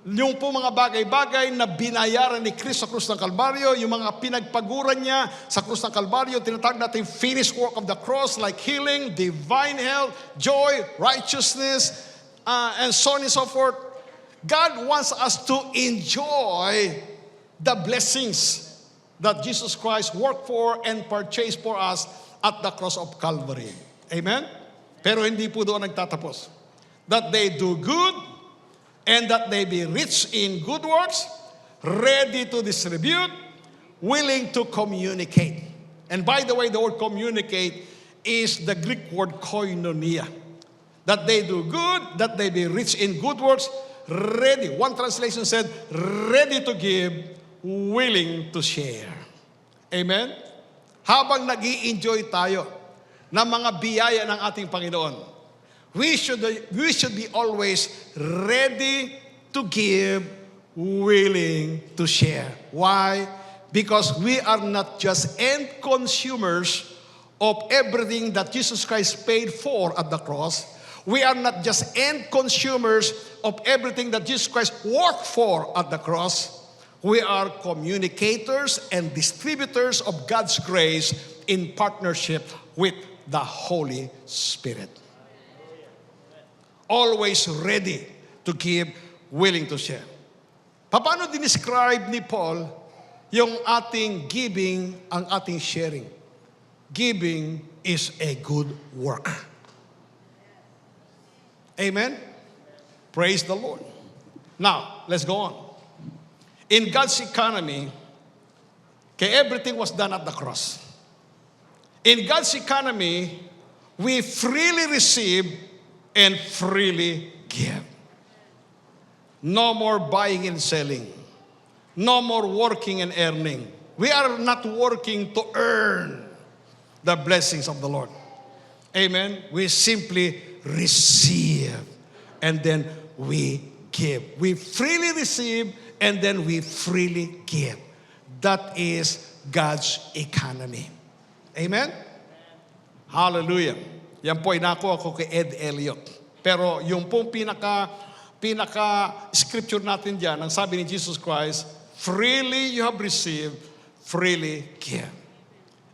yung po mga bagay-bagay na binayaran ni Kristo sa krus ng Kalbaryo, yung mga pinagpaguran niya sa krus ng Kalbaryo, tinatawag natin finished work of the cross, like healing, divine health, joy, righteousness, and so on and so forth. God wants us to enjoy the blessings that Jesus Christ worked for and purchased for us at the cross of Calvary. Amen? Pero hindi po doon nagtatapos. That they do good and that they be rich in good works, ready to distribute, willing to communicate. And by the way, the word communicate is the Greek word koinonia. That they do good, that they be rich in good works, ready. One translation said, ready to give, willing to share. Amen? Habang nag-i-enjoy tayo ng mga biyaya ng ating Panginoon, we should be always ready to give, willing to share. Why? Because we are not just end consumers of everything that Jesus Christ paid for at the cross. We are not just end consumers of everything that Jesus Christ worked for at the cross. We are communicators and distributors of God's grace in partnership with the Holy Spirit. Always ready to give, willing to share. Paano dinescribe ni Paul yung ating giving, ang ating sharing? Giving is a good work. Amen? Praise the Lord. Now, let's go on. In God's economy, everything was done at the cross. In God's economy, we freely receive and freely give. No more buying and selling. No more working and earning. We are not working to earn the blessings of the Lord. Amen? We simply receive and then we give. We freely receive and then we freely give. That is God's economy. Amen? Hallelujah. Yan po, inakuha ko kay Ed Elliot. Pero yung pong pinaka-scripture natin dyan, ang sabi ni Jesus Christ, freely you have received, freely give.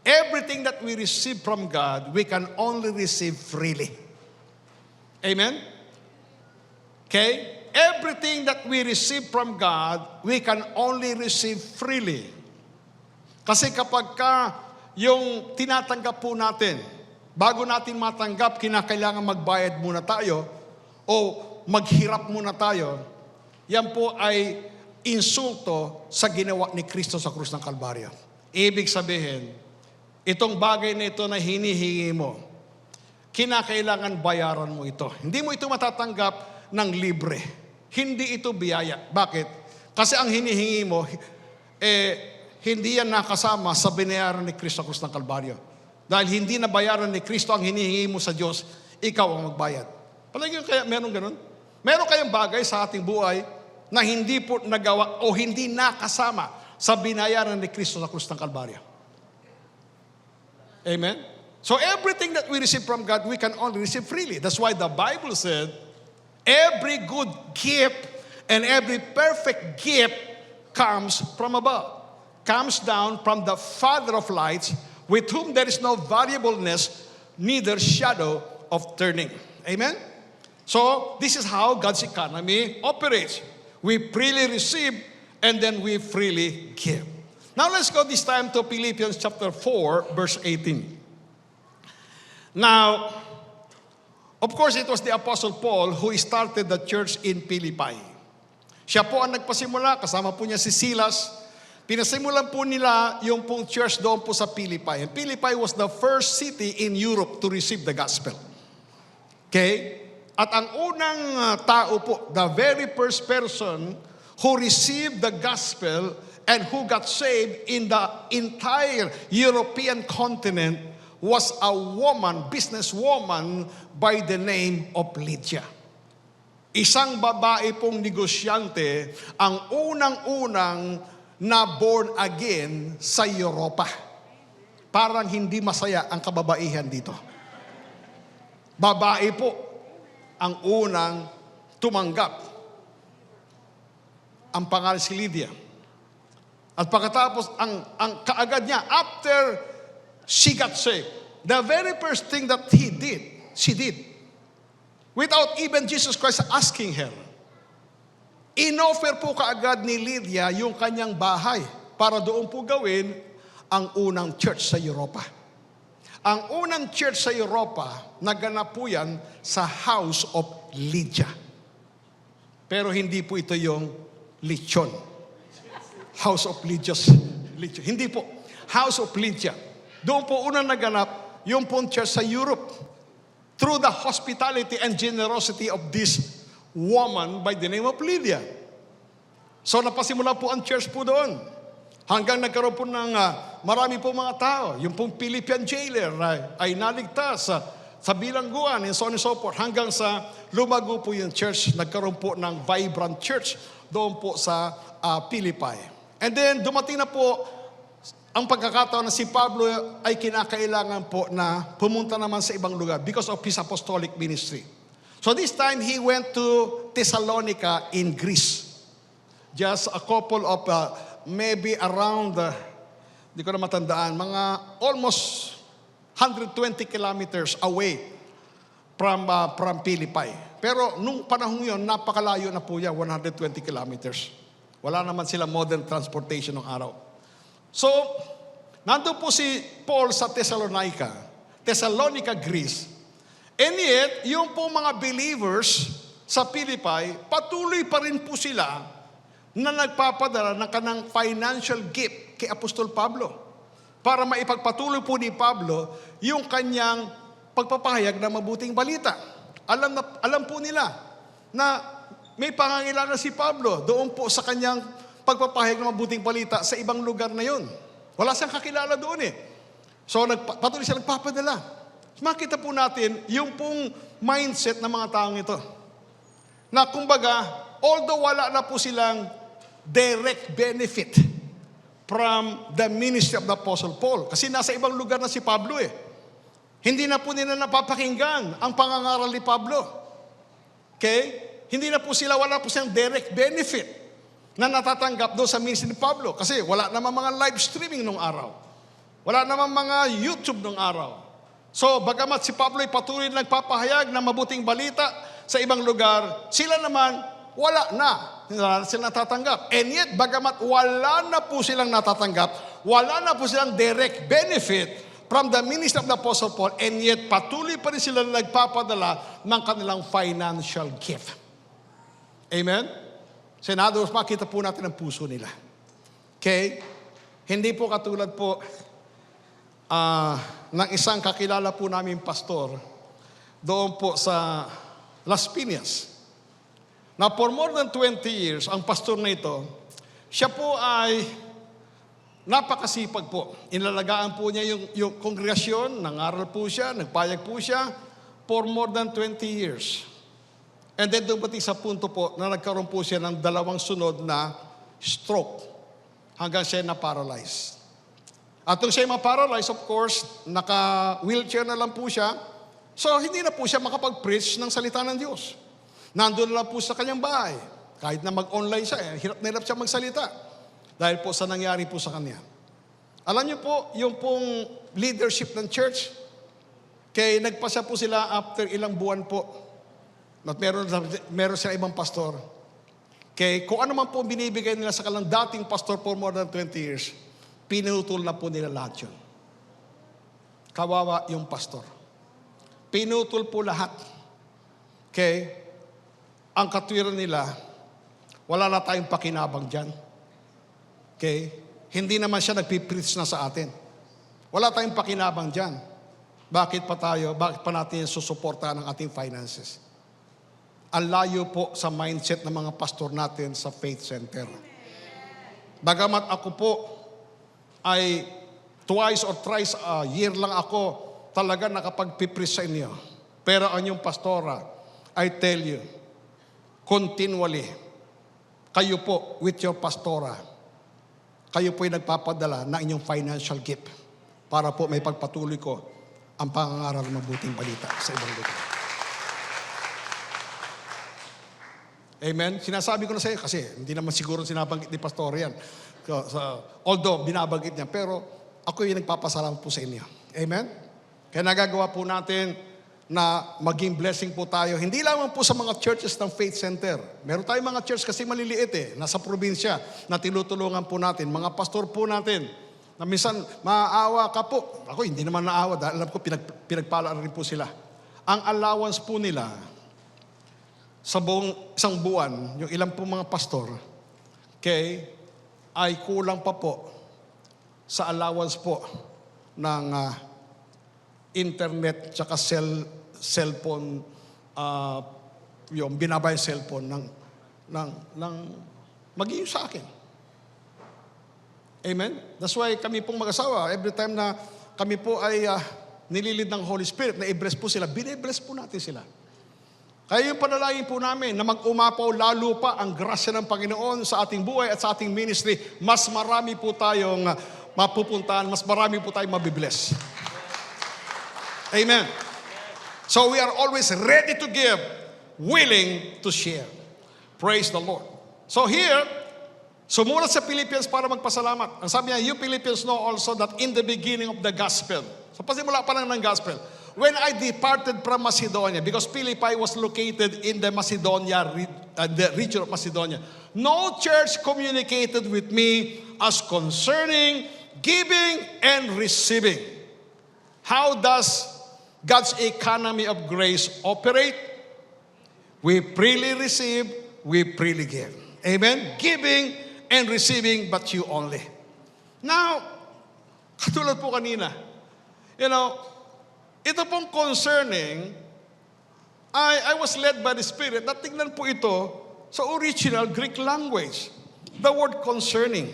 Everything that we receive from God, we can only receive freely. Amen? Okay? Everything that we receive from God, we can only receive freely. Kasi kapag yung tinatanggap po natin, bago natin matanggap, kinakailangan magbayad muna tayo o maghirap muna tayo, yan po ay insulto sa ginawa ni Kristo sa krus ng Kalbaryo. Ibig sabihin, itong bagay na ito na hinihingi mo, kinakailangan bayaran mo ito. Hindi mo ito matatanggap ng libre. Hindi ito biyaya. Bakit? Kasi ang hinihingi mo, hindi yan nakasama sa binayaran ni Kristo sa krus ng Kalbaryo. Dahil hindi na bayaran ni Kristo ang hinihingi mo sa Diyos, ikaw ang magbayad. Palagi kaya meron ganun? Meron kayang bagay sa ating buhay na hindi po nagawa o hindi nakasama sa binayaran ni Kristo sa krus ng Kalbaryo. Amen? So everything that we receive from God, we can only receive freely. That's why the Bible said, every good gift and every perfect gift comes from above. Comes down from the Father of lights, with whom there is no variableness, neither shadow of turning. Amen? So, this is how God's economy operates. We freely receive, and then we freely give. Now, let's go this time to Philippians chapter 4, verse 18. Now, of course, it was the Apostle Paul who started the church in Philippi. Siya po ang nagpasimula, kasama po niya si Silas. Pinasimulan po nila yung pong church doon po sa Philippi. And Philippi was the first city in Europe to receive the gospel. Okay? At ang unang tao po, the very first person who received the gospel and who got saved in the entire European continent was a woman, businesswoman by the name of Lydia. Isang babae pong negosyante, ang unang-unang na born again sa Europa. Parang hindi masaya ang kababaihan dito. Babae po ang unang tumanggap. Ang pangalan si Lydia. At pagkatapos, ang kaagad niya, after she got saved, the very first thing that she did, without even Jesus Christ asking her, inoffer po kaagad ni Lydia yung kanyang bahay para doon po gawin ang unang church sa Europa. Ang unang church sa Europa, naganap po yan sa house of Lydia. Pero hindi po ito yung lechon. House of Lydia's lechon. Hindi po. House of Lydia. Doon po unang naganap yung pong church sa Europe. Through the hospitality and generosity of this woman by the name of Lydia. So napasimula po ang church po doon. Hanggang nagkaroon po ng marami po mga tao. Yung pong Philippian jailer ay naligtas sa bilangguan and so on and so forth. Hanggang sa lumago po yung church, nagkaroon po ng vibrant church doon po sa Philippi. And then dumating na po ang pagkakataon na si Pablo ay kinakailangan po na pumunta naman sa ibang lugar because of his apostolic ministry. So this time he went to Thessalonica in Greece. Just a couple of maybe around, di ko na matandaan, mga almost 120 kilometers away from Philippi. Pero nung panahon yun, napakalayo na po yan, 120 kilometers. Wala naman sila modern transportation ng araw. So, nandun po si Paul sa Thessalonica, Greece. And yet, yung po mga believers sa Philippi, patuloy pa rin po sila na nagpapadala ng kanang financial gift kay Apostol Pablo para maipagpatuloy po ni Pablo yung kanyang pagpapahayag ng mabuting balita. Alam po nila na may pangangailangan si Pablo doon po sa kanyang pagpapahayag ng mabuting balita sa ibang lugar na yon. Wala siyang kakilala doon eh. So patuloy siya nagpapadala. Makita po natin yung pong mindset ng mga taong ito. Na kumbaga, although wala na po silang direct benefit from the ministry of the Apostle Paul. Kasi nasa ibang lugar na si Pablo eh. Hindi na po nila napapakinggan ang pangangaral ni Pablo. Okay? Hindi na po sila, wala po silang direct benefit na natatanggap doon sa ministry ni Pablo. Kasi wala naman mga live streaming nung araw. Wala naman mga YouTube nung araw. So, bagamat si Pablo ay patuloy na nagpapahayag ng mabuting balita sa ibang lugar, sila naman, wala na sila natatanggap. And yet, bagamat wala na po silang natatanggap, wala na po silang direct benefit from the ministry of the Apostle Paul, and yet patuloy pa rin sila nagpapadala ng kanilang financial gift. Amen? So in other words, makita po natin ang puso nila. Okay? Hindi po katulad po ng isang kakilala po namin pastor doon po sa Las Piñas. Na for more than 20 years, ang pastor na ito, siya po ay napakasipag po. Inalagaan po niya yung kongregasyon, nangaral po siya, nagpayag po siya for more than 20 years. And then dumating sa punto po na nagkaroon po siya ng 2 sunod na stroke hanggang siya na-paralyze. At nung siya ma-paralyze, of course, naka-wheelchair na lang po siya. So, hindi na po siya makapag-preach ng salita ng Diyos. Nandun na lang po sa kanyang bahay. Kahit na mag-online siya, hirap na hirap siya magsalita. Dahil po sa nangyari po sa kanya. Alam niyo po, yung pong leadership ng church, kaya nagpasya po sila after ilang buwan po. At meron sila ibang pastor. Okay, kung ano man po binibigay nila sa kalang dating pastor for more than 20 years, pinutol na po nila lahat yun. Kawawa yung pastor. Pinutol po lahat. Okay, ang katwiran nila, wala na tayong pakinabang dyan. Okay, hindi naman siya nagpipreach na sa atin. Wala tayong pakinabang dyan. Bakit pa natin susuportahan ang ating finances? Ang layo po sa mindset ng mga pastor natin sa Faith Center. Bagamat ako po ay twice or thrice a year lang ako talaga nakapag-preach sa inyo. Pero ang yung pastora, I tell you, continually, kayo po with your pastora, kayo po ay nagpapadala ng inyong financial gift para po may pagpatuloy ko ang pangangaral ng mabuting balita sa ibang lugar. Amen? Sinasabi ko na sa iyo kasi hindi naman siguro sinabanggit ni pastor yan. Although binabanggit niya, pero ako yung nagpapasalamat po sa inyo. Amen? Kaya nagagawa po natin na maging blessing po tayo. Hindi lamang po sa mga churches ng Faith Center. Meron tayong mga church kasi maliliit nasa probinsya na tinutulungan po natin. Mga pastor po natin na minsan maaawa ka po. Ako hindi naman naawa dahil alam ko pinagpala rin po sila. Ang allowance po nila sa buong isang buwan, yung ilang po mga pastor, okay, ay kulang pa po sa allowance po ng internet tsaka cellphone, yung binabay cellphone ng maging sa akin. Amen? That's why kami pong mag-asawa, every time na kami po ay nililid ng Holy Spirit, na i-bless po sila, bine-bless po natin sila. Kaya yung panalangin po namin na mag-umapaw lalo pa ang grasya ng Panginoon sa ating buhay at sa ating ministry, mas marami po tayong mapupuntahan, mas marami po tayong mabibless. Amen. So we are always ready to give, willing to share. Praise the Lord. So here, sumulat sa Philippians para magpasalamat. Ang sabi niya, you Philippians know also that in the beginning of the gospel, so pasimula pa lang ng gospel, when I departed from Macedonia, because Philippi was located in the the region of Macedonia, no church communicated with me as concerning giving and receiving. How does God's economy of grace operate? We freely receive, we freely give. Amen? Giving and receiving, but you only. Now, katulad po kanina, ito pong concerning, I was led by the Spirit na tignan po ito sa original Greek language. The word concerning.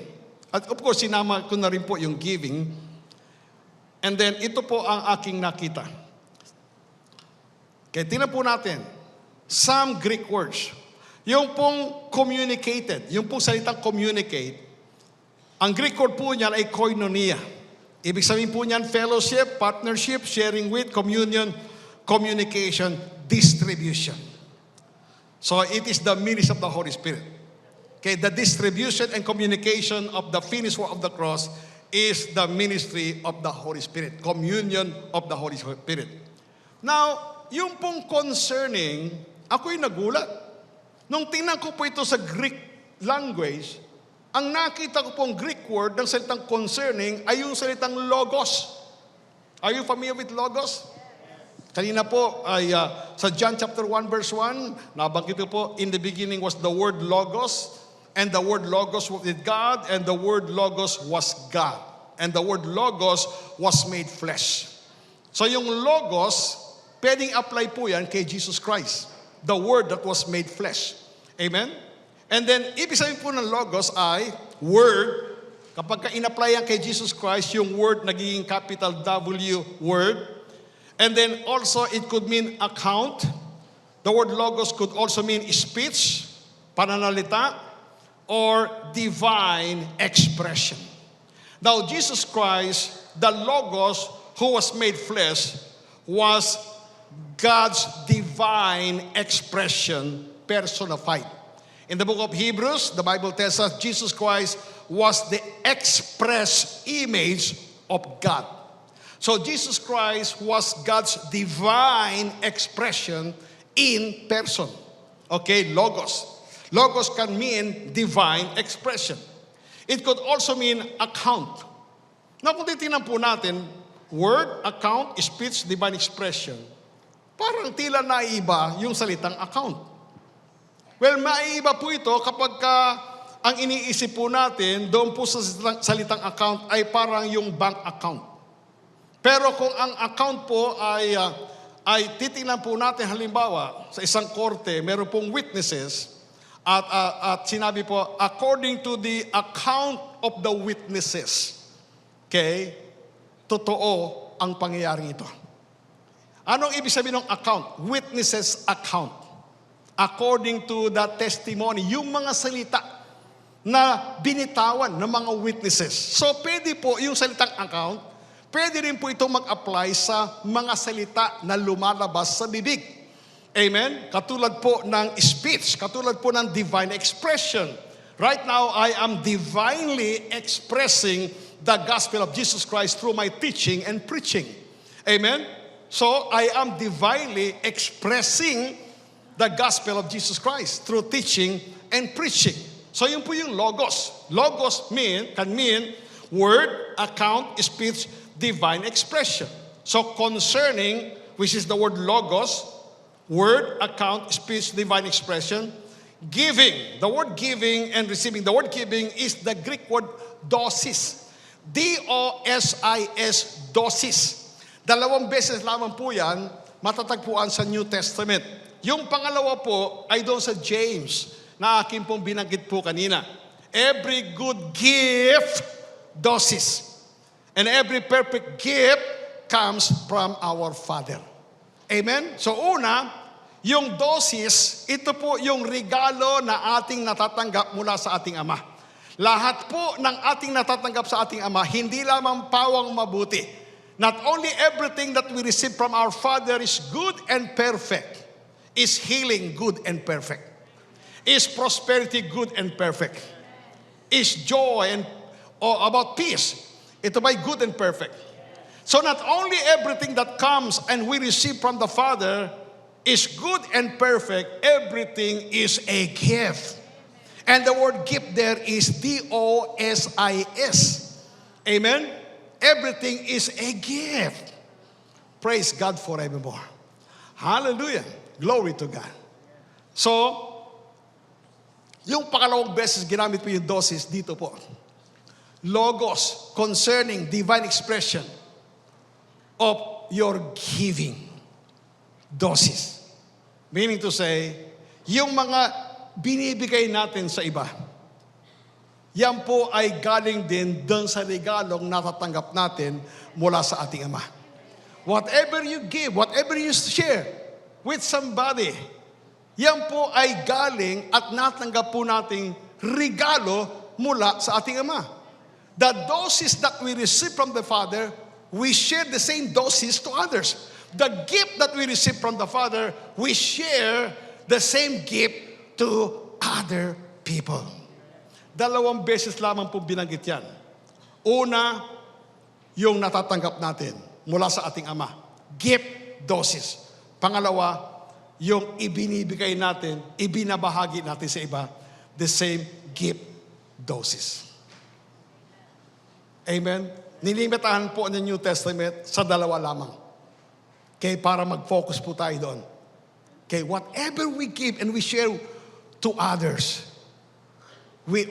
At of course, sinama ko na rin po yung giving. And then, ito po ang aking nakita. Kaya tingnan po natin, some Greek words. Yung pong communicated, yung pong salitang communicate, ang Greek word po niyan ay koinonia. Ibig sabihin po niyan, fellowship, partnership, sharing with, communion, communication, distribution. So it is the ministry of the Holy Spirit. Okay, the distribution and communication of the finished work of the cross is the ministry of the Holy Spirit. Communion of the Holy Spirit. Now, yung pong concerning, ako'y nagulat. Nung tingnan ko po ito sa Greek language, ang nakita ko pong Greek word ng salitang concerning ay yung salitang logos. Are you familiar with logos? Kanina po ay sa John chapter 1 verse 1, nabanggit ko po, in the beginning was the word logos, and the word logos was with God, and the word logos was God. And the word logos was made flesh. So yung logos, pwedeng apply po yan kay Jesus Christ. The word that was made flesh. Amen? And then, ibig sabihin po ng logos ay word. Kapag in-apply yan kay Jesus Christ, yung word nagiging capital W, word. And then also, it could mean account. The word logos could also mean speech, pananalita, or divine expression. Now, Jesus Christ, the logos who was made flesh, was God's divine expression personified. In the book of Hebrews, the Bible tells us Jesus Christ was the express image of God. So Jesus Christ was God's divine expression in person. Okay, logos. Logos can mean divine expression. It could also mean account. Now, kung titingnan po natin, word, account, speech, divine expression, parang tila naiba yung salitang account. Well, maiiba po ito kapag ang iniisip po natin doon po sa salitang account ay parang yung bank account. Pero kung ang account po ay titingnan po natin halimbawa sa isang korte, meron pong witnesses at sinabi po, according to the account of the witnesses, okay, totoo ang pangyayaring ito. Anong ibig sabihin ng account? Witnesses account. According to the testimony, yung mga salita na binitawan ng mga witnesses. So, pwede po yung salitang account, pwede rin po itong mag-apply sa mga salita na lumalabas sa bibig. Amen? Katulad po ng speech, katulad po ng divine expression. Right now, I am divinely expressing the gospel of Jesus Christ through my teaching and preaching. Amen? So, I am divinely expressing the gospel of Jesus Christ through teaching and preaching. So yun po yung logos. Logos can mean word, account, speech, divine expression. So concerning, which is the word logos, word, account, speech, divine expression. Giving, the word giving and receiving. The word giving is the Greek word dosis. D-O-S-I-S, dosis. 2 beses lamang po yan, matatagpuan sa New Testament. Yung pangalawa po ay doon sa James, na akin pong binanggit po kanina. Every good gift, dosis. And every perfect gift comes from our Father. Amen? So una, yung dosis, ito po yung regalo na ating natatanggap mula sa ating Ama. Lahat po ng ating natatanggap sa ating Ama, hindi lamang pawang mabuti. Not only everything that we receive from our Father is good and perfect, is healing good and perfect, is prosperity good and perfect, is joy and about peace, ito ba'y good and perfect. So not only everything that comes and we receive from the Father is good and perfect, everything is a gift. And the word gift there is D-O-S-I-S. Amen? Everything is a gift. Praise God forevermore. Hallelujah. Glory to God. So, yung pangalawang beses ginamit po yung dosis dito po. Logos concerning divine expression of your giving. Dosis. Meaning to say, yung mga binibigay natin sa iba, yan po ay galing din doon sa regalong natatanggap natin mula sa ating Ama. Whatever you give, whatever you share with somebody, yan po ay galing at natanggap po nating regalo mula sa ating Ama. The doses that we receive from the Father, we share the same doses to others. The gift that we receive from the Father, we share the same gift to other people. 2 beses lamang po binanggit yan. Una, yung natatanggap natin mula sa ating Ama. Gift, dosis. Pangalawa, yung ibinibigay natin, ibinabahagi natin sa iba, the same gift, dosis. Amen? Nilimitahan po ng New Testament sa 2 lamang. Okay, para mag-focus po tayo doon. Okay, whatever we give and we share to others, we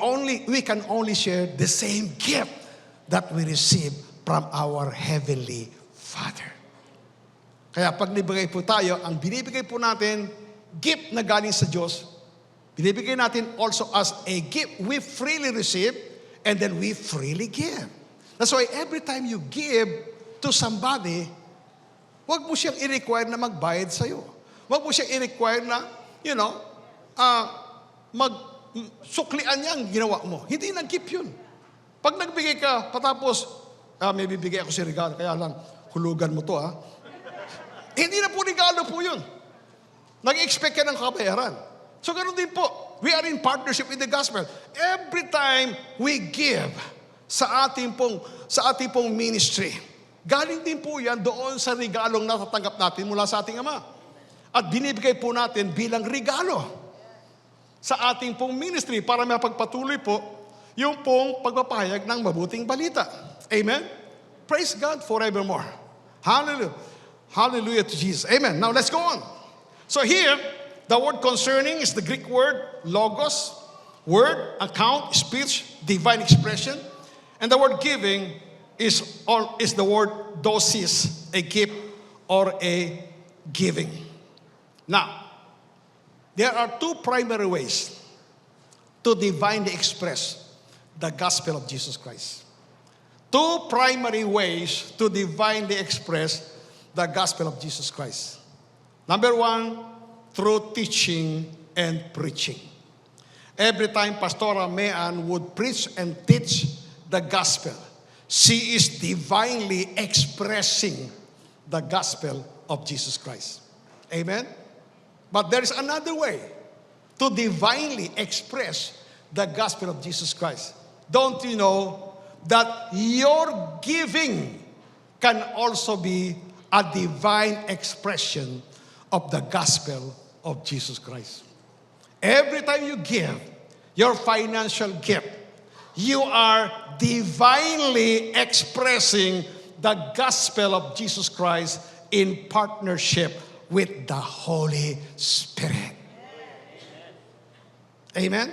can only share the same gift that we receive from our Heavenly Father. Kaya pag nibigay po tayo, ang binibigay po natin, gift na galing sa Diyos, binibigay natin also as a gift. We freely receive and then we freely give. That's why every time you give to somebody, wag mo siyang i-require na magbayad sa'yo. Wag mo siyang i-require na, magsuklian niya ang ginawa mo. Hindi nag-gift yun. Pag nagbigay ka, patapos, may bibigay ako si regalo, kaya lang, hulugan mo to, Hindi na po regalo po yun. Nag-expect ka ng kabayaran. So, ganoon din po. We are in partnership with the gospel. Every time we give sa ating pong ministry, galing din po yan doon sa regalong natatanggap natin mula sa ating Ama. At binibigay po natin bilang regalo sa ating pong ministry para mapagpatuloy po yung pong pagpapahayag ng mabuting balita. Amen? Praise God forevermore. Hallelujah. Hallelujah to Jesus. Amen. Now let's go on. So here, the word concerning is the Greek word logos, word, account, speech, divine expression. And the word giving is the word dosis, a gift or a giving. Now, there are two primary ways to divinely express the gospel of Jesus Christ. Two primary ways to divinely express the gospel of Jesus Christ. Number one, through teaching and preaching. Every time Pastora Mean would preach and teach the gospel, she is divinely expressing the gospel of Jesus Christ. Amen? But there is another way to divinely express the gospel of Jesus Christ. Don't you know that your giving can also be a divine expression of the gospel of Jesus Christ? Every time you give your financial gift, you are divinely expressing the gospel of Jesus Christ in partnership with the Holy Spirit. Amen?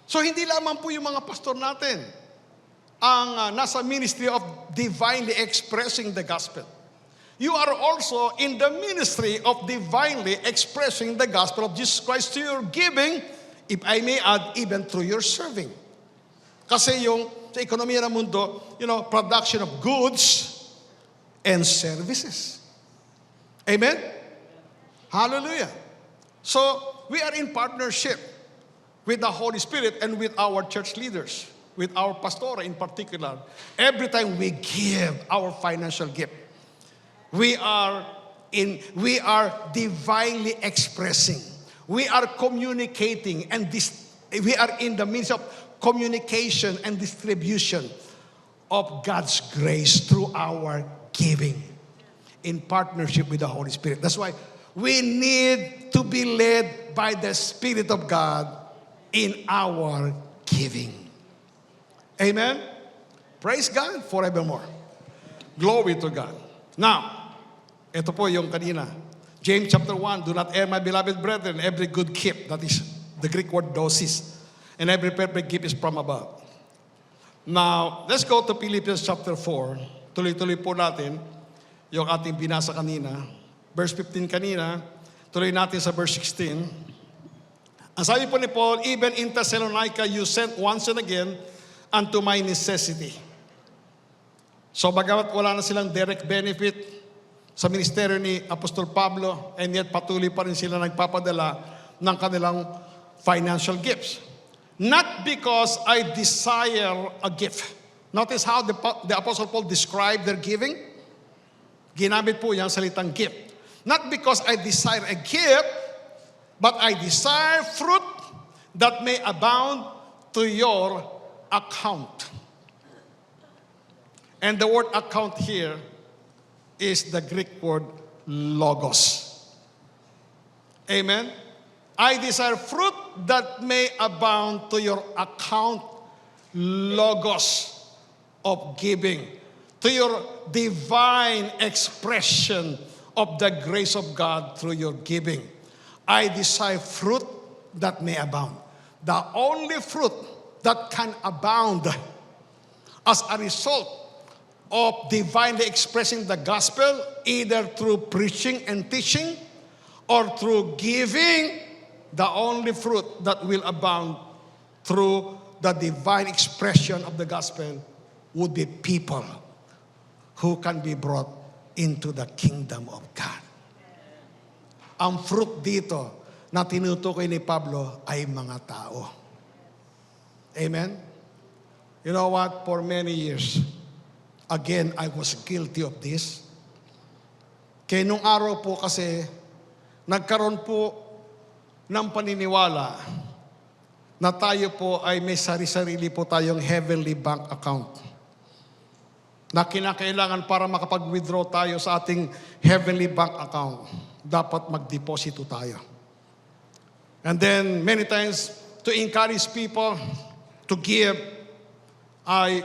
So hindi lamang po yung mga pastor natin ang nasa ministry of divinely expressing the gospel. You are also in the ministry of divinely expressing the gospel of Jesus Christ to your giving, if I may add, even through your serving. Kasi yung sa ekonomiya ng mundo, production of goods and services. Amen? Hallelujah. So, we are in partnership with the Holy Spirit and with our church leaders, with our pastor in particular. Every time we give our financial gift, we are divinely expressing. We are communicating, and we are in the midst of communication and distribution of God's grace through our giving in partnership with the Holy Spirit. That's why we need to be led by the Spirit of God in our giving. Amen? Praise God forevermore. Glory to God. Now, ito po yung kanina. James chapter 1, do not err, my beloved brethren, every good gift, that is the Greek word dosis, and every perfect gift is from above. Now, let's go to Philippians chapter 4. Tuloy-tuloy po natin yung ating binasa kanina. Verse 15 kanina, tuloy natin sa verse 16. Ang sabi po ni Paul, even in Thessalonica you sent once and again unto my necessity. So bagamat wala na silang direct benefit sa ministeryo ni Apostol Pablo, and yet patuloy pa rin sila nagpapadala ng kanilang financial gifts. Not because I desire a gift. Notice how the Apostle Paul described their giving. Ginamit po yung salitang gift. Not because I desire a gift, but I desire fruit that may abound to your account. And the word account here is the Greek word logos. Amen? I desire fruit that may abound to your account, logos of giving, to your divine expression of the grace of God through your giving. I desire fruit that may abound. The only fruit that can abound as a result of divinely expressing the gospel, either through preaching and teaching or through giving, the only fruit that will abound through the divine expression of the gospel would be people who can be brought into the kingdom of God. Ang fruit dito na tinutukoy ni Pablo ay mga tao. Amen? You know what? For many years, again, I was guilty of this. Kaya nung araw po kasi, nagkaroon po ng paniniwala na tayo po ay may sari-sarili po tayong heavenly bank account na kinakailangan para makapag-withdraw tayo sa ating heavenly bank account. Dapat mag-deposito tayo. And then, many times, to encourage people to give, ay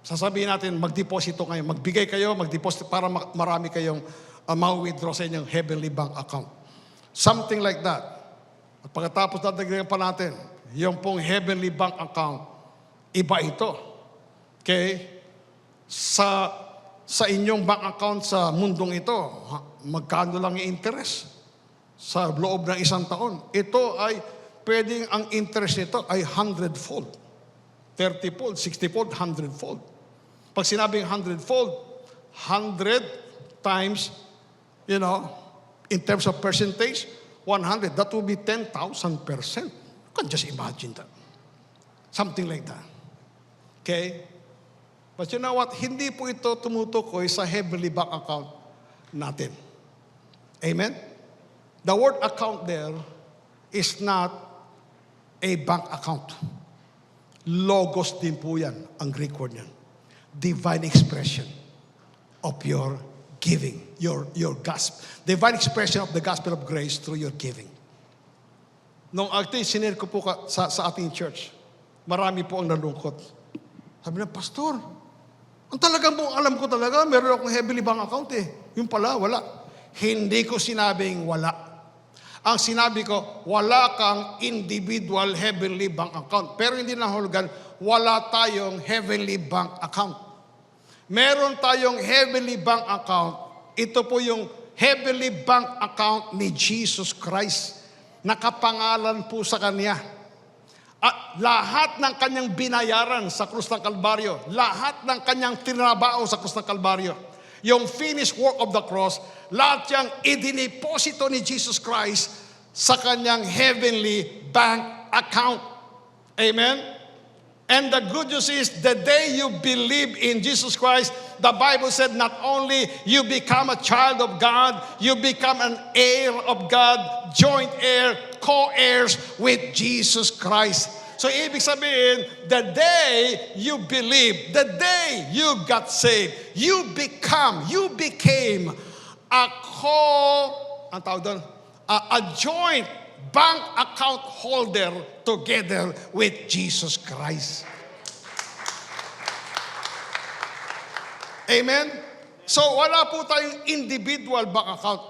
sasabihin natin, mag-deposito kayo, magbigay kayo, mag-deposit para marami kayong ma-withdraw sa inyong heavenly bank account. Something like that. At pagkatapos dadagdagan pa natin, yung pong heavenly bank account, iba ito. Okay? Sa inyong bank account sa mundong ito, magkano lang yung interest sa loob ng isang taon? Ito ay, pwedeng ang interest nito ay 100-fold. 30-fold, 60-fold, 100-fold. Pag sinabing 100-fold, 100 times, in terms of percentage, 100. That will be 10,000%. You can just imagine that. Something like that. Okay? But you know what? Hindi po ito tumutukoy sa heavenly bank account natin. Amen? The word account there is not a bank account. Logos din po yan, ang Greek word yan. Divine expression of your giving, your gospel. Divine expression of the gospel of grace through your giving. Nung sinare ko po sa ating church, marami po ang nalungkot. Sabi na, Pastor, ang talagang alam ko talaga, meron akong heavenly bank account eh. Yung pala, wala. Hindi ko sinabing wala. Ang sinabi ko, wala kang individual heavenly bank account. Pero hindi nahulugan, wala tayong heavenly bank account. Meron tayong heavenly bank account. Ito po yung heavenly bank account ni Jesus Christ. Nakapangalan po sa Kanya. At lahat ng Kanyang binayaran sa krus ng Kalbaryo, lahat ng Kanyang tinrabaho sa krus ng Kalbaryo, yung finished work of the cross, lahat yang idiniposito ni Jesus Christ sa Kanyang heavenly bank account. Amen? And the good news is, the day you believe in Jesus Christ, the Bible said not only you become a child of God, you become an heir of God, joint heir, co-heirs with Jesus Christ. So ibig sabihin, the day you believe, the day you got saved, you became a joint bank account holder together with Jesus Christ. Amen? So wala po tayong individual bank account.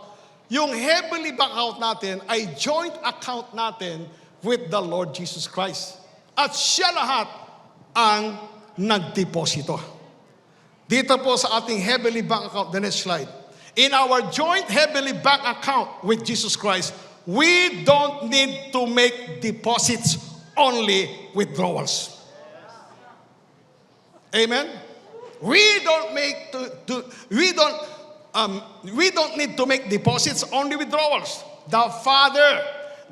Yung heavenly bank account natin ay joint account natin with the Lord Jesus Christ. At siya lahat ang nagdeposito. Dito po sa ating heavenly bank account, the next slide. In our joint heavenly bank account with Jesus Christ, we don't need to make deposits, only withdrawals. Amen? We don't need to make deposits, only withdrawals. The Father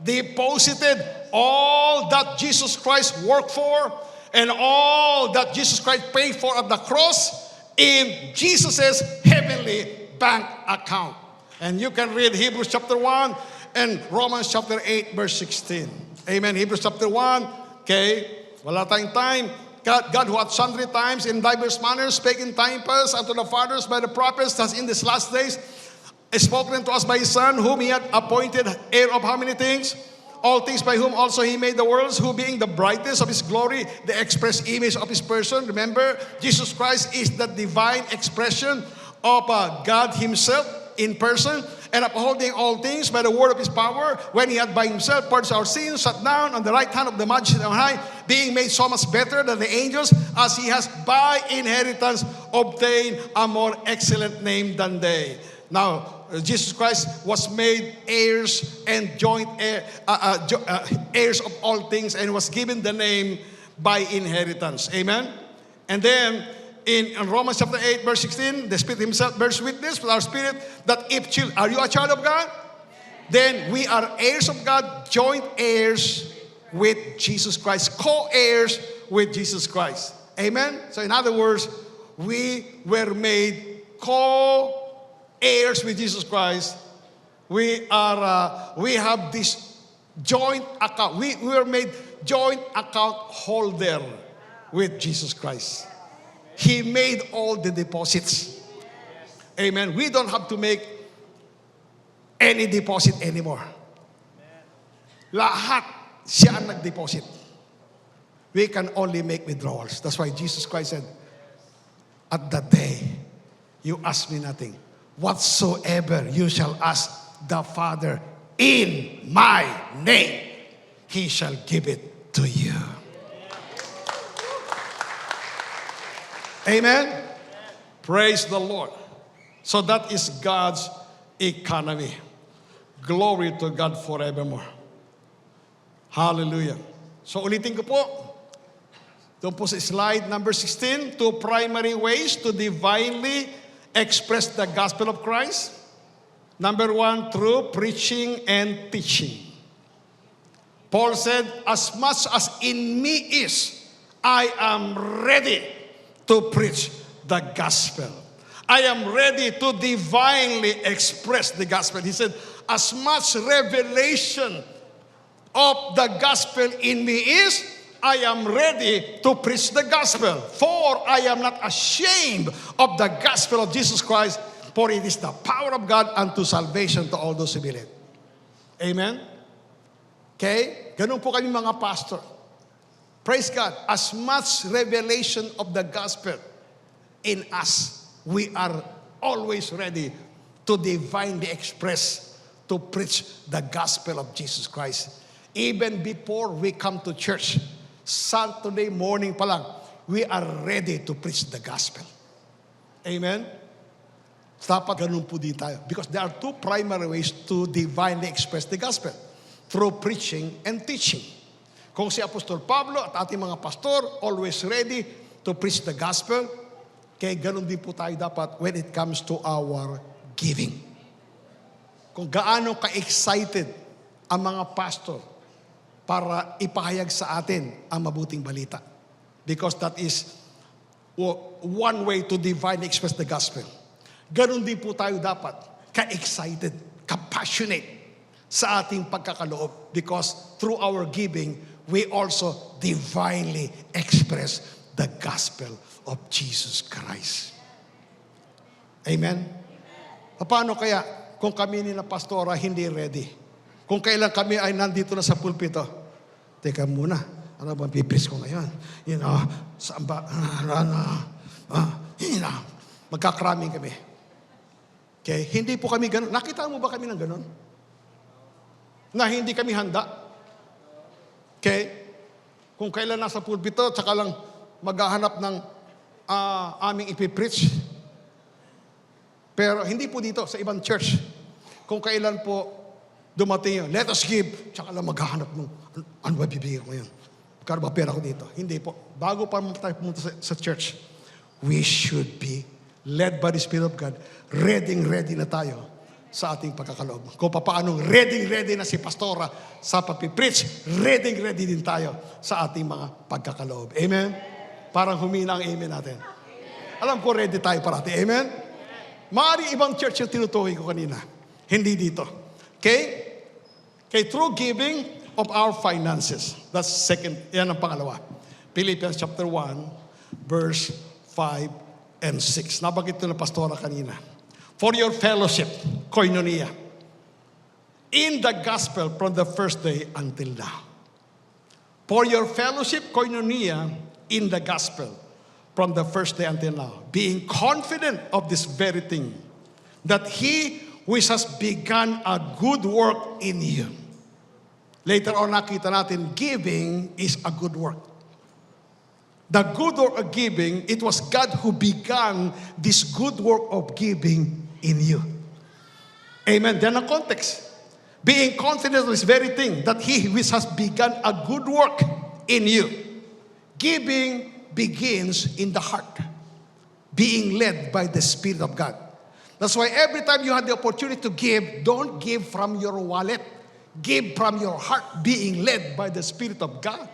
deposited all that Jesus Christ worked for and all that Jesus Christ paid for at the cross in Jesus' heavenly bank account. And you can read Hebrews chapter 1 and Romans chapter 8 verse 16. Amen. Hebrews chapter 1. Okay. Wala tayong time. God who at sundry times in diverse manners spake in time past unto the fathers by the prophets, has in these last days spoken to us by His Son, whom He had appointed heir of how many things? All things, by whom also He made the worlds, who being the brightness of His glory, the express image of His person. Remember, Jesus Christ is the divine expression of God Himself in person, and upholding all things by the word of His power, when He had by Himself purged our sins, sat down on the right hand of the Majesty on high, being made so much better than the angels, as He has by inheritance obtained a more excellent name than they. Now, Jesus Christ was made heirs and joint heirs of all things, and was given the name by inheritance. Amen? And then, in Romans chapter 8, verse 16, the Spirit Himself bears witness with our spirit that if are you a child of God? Then we are heirs of God, joint heirs with Jesus Christ, co-heirs with Jesus Christ. Amen? So in other words, we were made co-heirs with Jesus Christ. We have this joint account. We were made joint account holder with Jesus Christ. He made all the deposits. Amen. We don't have to make any deposit anymore. Lahat siya ang nag-deposit. We can only make withdrawals. That's why Jesus Christ said, at the day you ask me nothing, whatsoever you shall ask the Father in my name, He shall give it to you. Amen? Praise the Lord. So that is God's economy. Glory to God forevermore. Hallelujah. So ulitin ko po. Doon po sa slide number 16, two primary ways to divinely express the gospel of Christ. Number 1, through preaching and teaching. Paul said, as much as in me is, I am ready to preach the gospel. I am ready to divinely express the gospel. He said, as much revelation of the gospel in me is, I am ready to preach the gospel. For I am not ashamed of the gospel of Jesus Christ, for it is the power of God unto salvation to all those who believe. Amen? Okay? Ganun po kami mga pastor. Praise God. As much revelation of the gospel in us, we are always ready to divinely express, to preach the gospel of Jesus Christ. Even before we come to church, Saturday morning pa lang, we are ready to preach the gospel. Amen? Dapat ganun po din tayo. Because there are two primary ways to divinely express the gospel. Through preaching and teaching. Kung si Apostol Pablo at ating mga pastor, always ready to preach the gospel, kaya ganun din po tayo dapat when it comes to our giving. Kung gaano ka-excited ang mga pastor para ipahayag sa atin ang mabuting balita. Because that is one way to divinely express the gospel. Ganon din po tayo dapat ka-excited, ka-passionate sa ating pagkakaloob. Because through our giving, we also divinely express the gospel of Jesus Christ. Amen? Paano kaya kung kami ni na pastora hindi ready? Kung kailan kami ay nandito na sa pulpito, teka muna, ano bang pipris ko ngayon? Saan ba? Magkakraming kami. Okay? Hindi po kami ganun. Nakita mo ba kami ng ganun? Na hindi kami handa? Okay? Kung kailan nasa pulpito, tsaka lang maghahanap ng aming ipipreach. Pero hindi po dito, sa ibang church. Kung kailan po dumating yun, let us give, tsaka lang maghahanap ng, ano ba bibigyan ko ngayon? Kano ba pera ko dito? Hindi po. Bago pa tayo pumunta sa church, we should be led by the Spirit of God, ready na tayo sa ating pagkakaloob. Kung paanong ready na si pastora sa papipreach, ready din tayo sa ating mga pagkakaloob. Amen? Parang humina ang amen natin. Alam ko ready tayo parati. Amen? Maaari ibang church yung tinutukoy ko kanina. Hindi dito. Okay? Okay, through giving of our finances. That's second, yan ang pangalawa. Philippians chapter 1, verse 5 and 6. Nabanggit ito ng pastora kanina. For your fellowship, koinonia, in the gospel from the first day until now. For your fellowship, koinonia, in the gospel from the first day until now. Being confident of this very thing, that he which has begun a good work in you. Later on, nakita natin, giving is a good work. The good work of giving, it was God who began this good work of giving in you. Amen. Then ang context. Being confident of this very thing, that he which has begun a good work in you. Giving begins in the heart. Being led by the Spirit of God. That's why every time you have the opportunity to give, don't give from your wallet. Give from your heart, being led by the Spirit of God.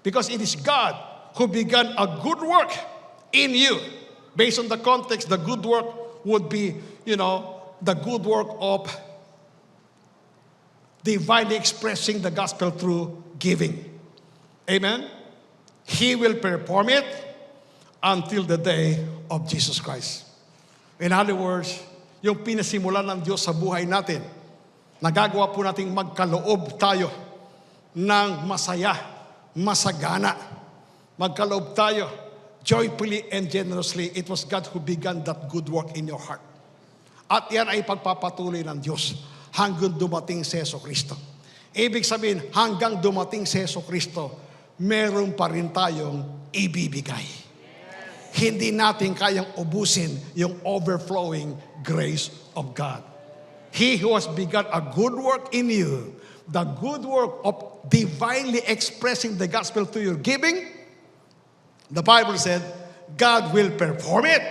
Because it is God who began a good work in you. Based on the context, the good work would be, the good work of divinely expressing the gospel through giving. Amen? He will perform it until the day of Jesus Christ. In other words, yung pinasimulan ng Diyos sa buhay natin, nagagawa po nating magkaloob tayo ng masaya, masagana. Magkaloob tayo joyfully and generously. It was God who began that good work in your heart. At yan ay pagpapatuloy ng Diyos hanggang dumating si Jesucristo. Ibig sabihin, hanggang dumating si Jesucristo, meron pa rin tayong ibibigay. Hindi natin kayang ubusin yung overflowing grace of God. He who has begun a good work in you, the good work of divinely expressing the gospel through your giving, the Bible said, God will perform it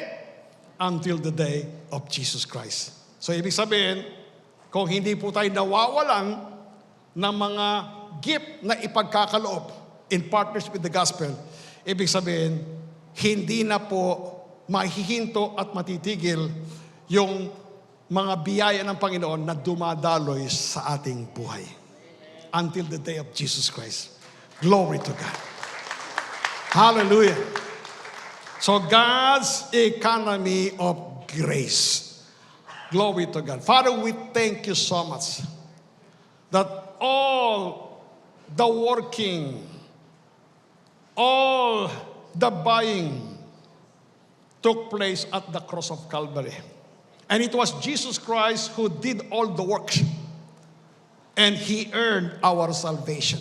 until the day of Jesus Christ. So ibig sabihin, kung hindi po tayo nawawalan ng mga gift na ipagkakaloob in partnership with the gospel, ibig sabihin, hindi na po mahihinto at matitigil yung mga biyaya ng Panginoon na dumadaloy sa ating buhay. Until the day of Jesus Christ. Glory to God. Hallelujah. So God's economy of grace. Glory to God. Father, we thank you so much that all the working, all the buying took place at the cross of Calvary. And it was Jesus Christ who did all the work. And He earned our salvation.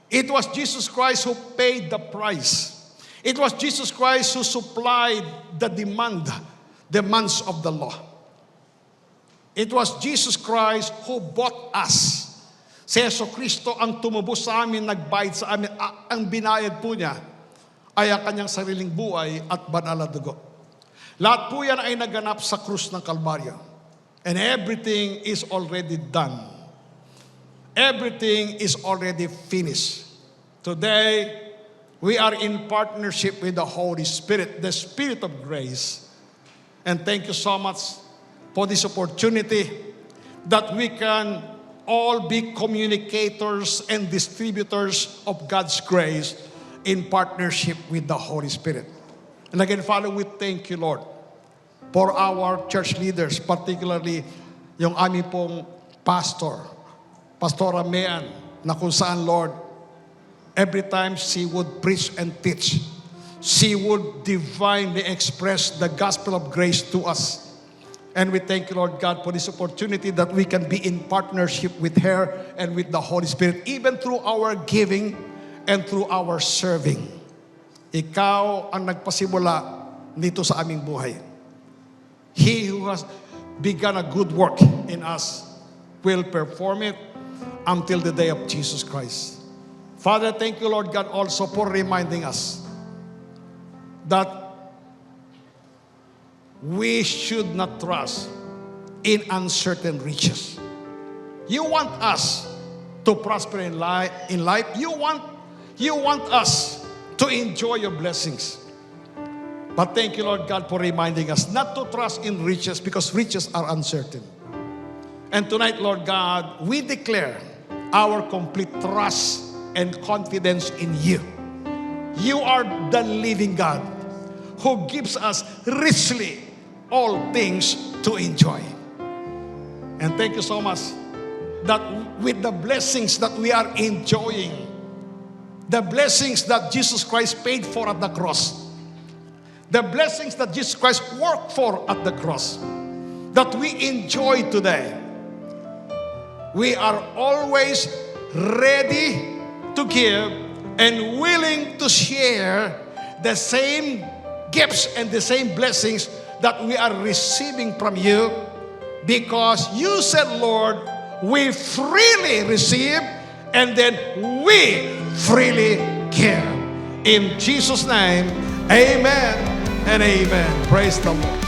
It was Jesus Christ who paid the price. It was Jesus Christ who supplied the demands of the law. It was Jesus Christ who bought us. Si Yeso Kristo ang tumubos sa amin, nagbayad sa amin. Ang binayad po niya ay ang kanyang sariling buhay at banal na dugo. Lahat po yan ay naganap sa krus ng Kalbaryo. And everything is already done. Everything is already finished. Today, we are in partnership with the Holy Spirit, the Spirit of grace. And thank you so much for this opportunity that we can all be communicators and distributors of God's grace in partnership with the Holy Spirit. And again, Father, we thank you, Lord, for our church leaders, particularly yung aming pong Pastora Mean, na kung saan, Lord, every time she would preach and teach, she would divinely express the gospel of grace to us. And we thank you, Lord God, for this opportunity that we can be in partnership with her and with the Holy Spirit, even through our giving and through our serving. Ikaw ang nagpasimula nito sa aming buhay. He who has begun a good work in us will perform it until the day of Jesus Christ. Father, thank you, Lord God, also for reminding us that we should not trust in uncertain riches. You want us to prosper in life. You want us to enjoy your blessings. But thank you, Lord God, for reminding us not to trust in riches because riches are uncertain. And tonight, Lord God, we declare our complete trust and confidence in you. You are the living God who gives us richly all things to enjoy. And thank you so much that with the blessings that we are enjoying, the blessings that Jesus Christ paid for at the cross, the blessings that Jesus Christ worked for at the cross, that we enjoy today, we are always ready to give and willing to share the same gifts and the same blessings that we are receiving from you, because you said, Lord, we freely receive and then we freely give. In Jesus' name, amen and amen. Praise the Lord.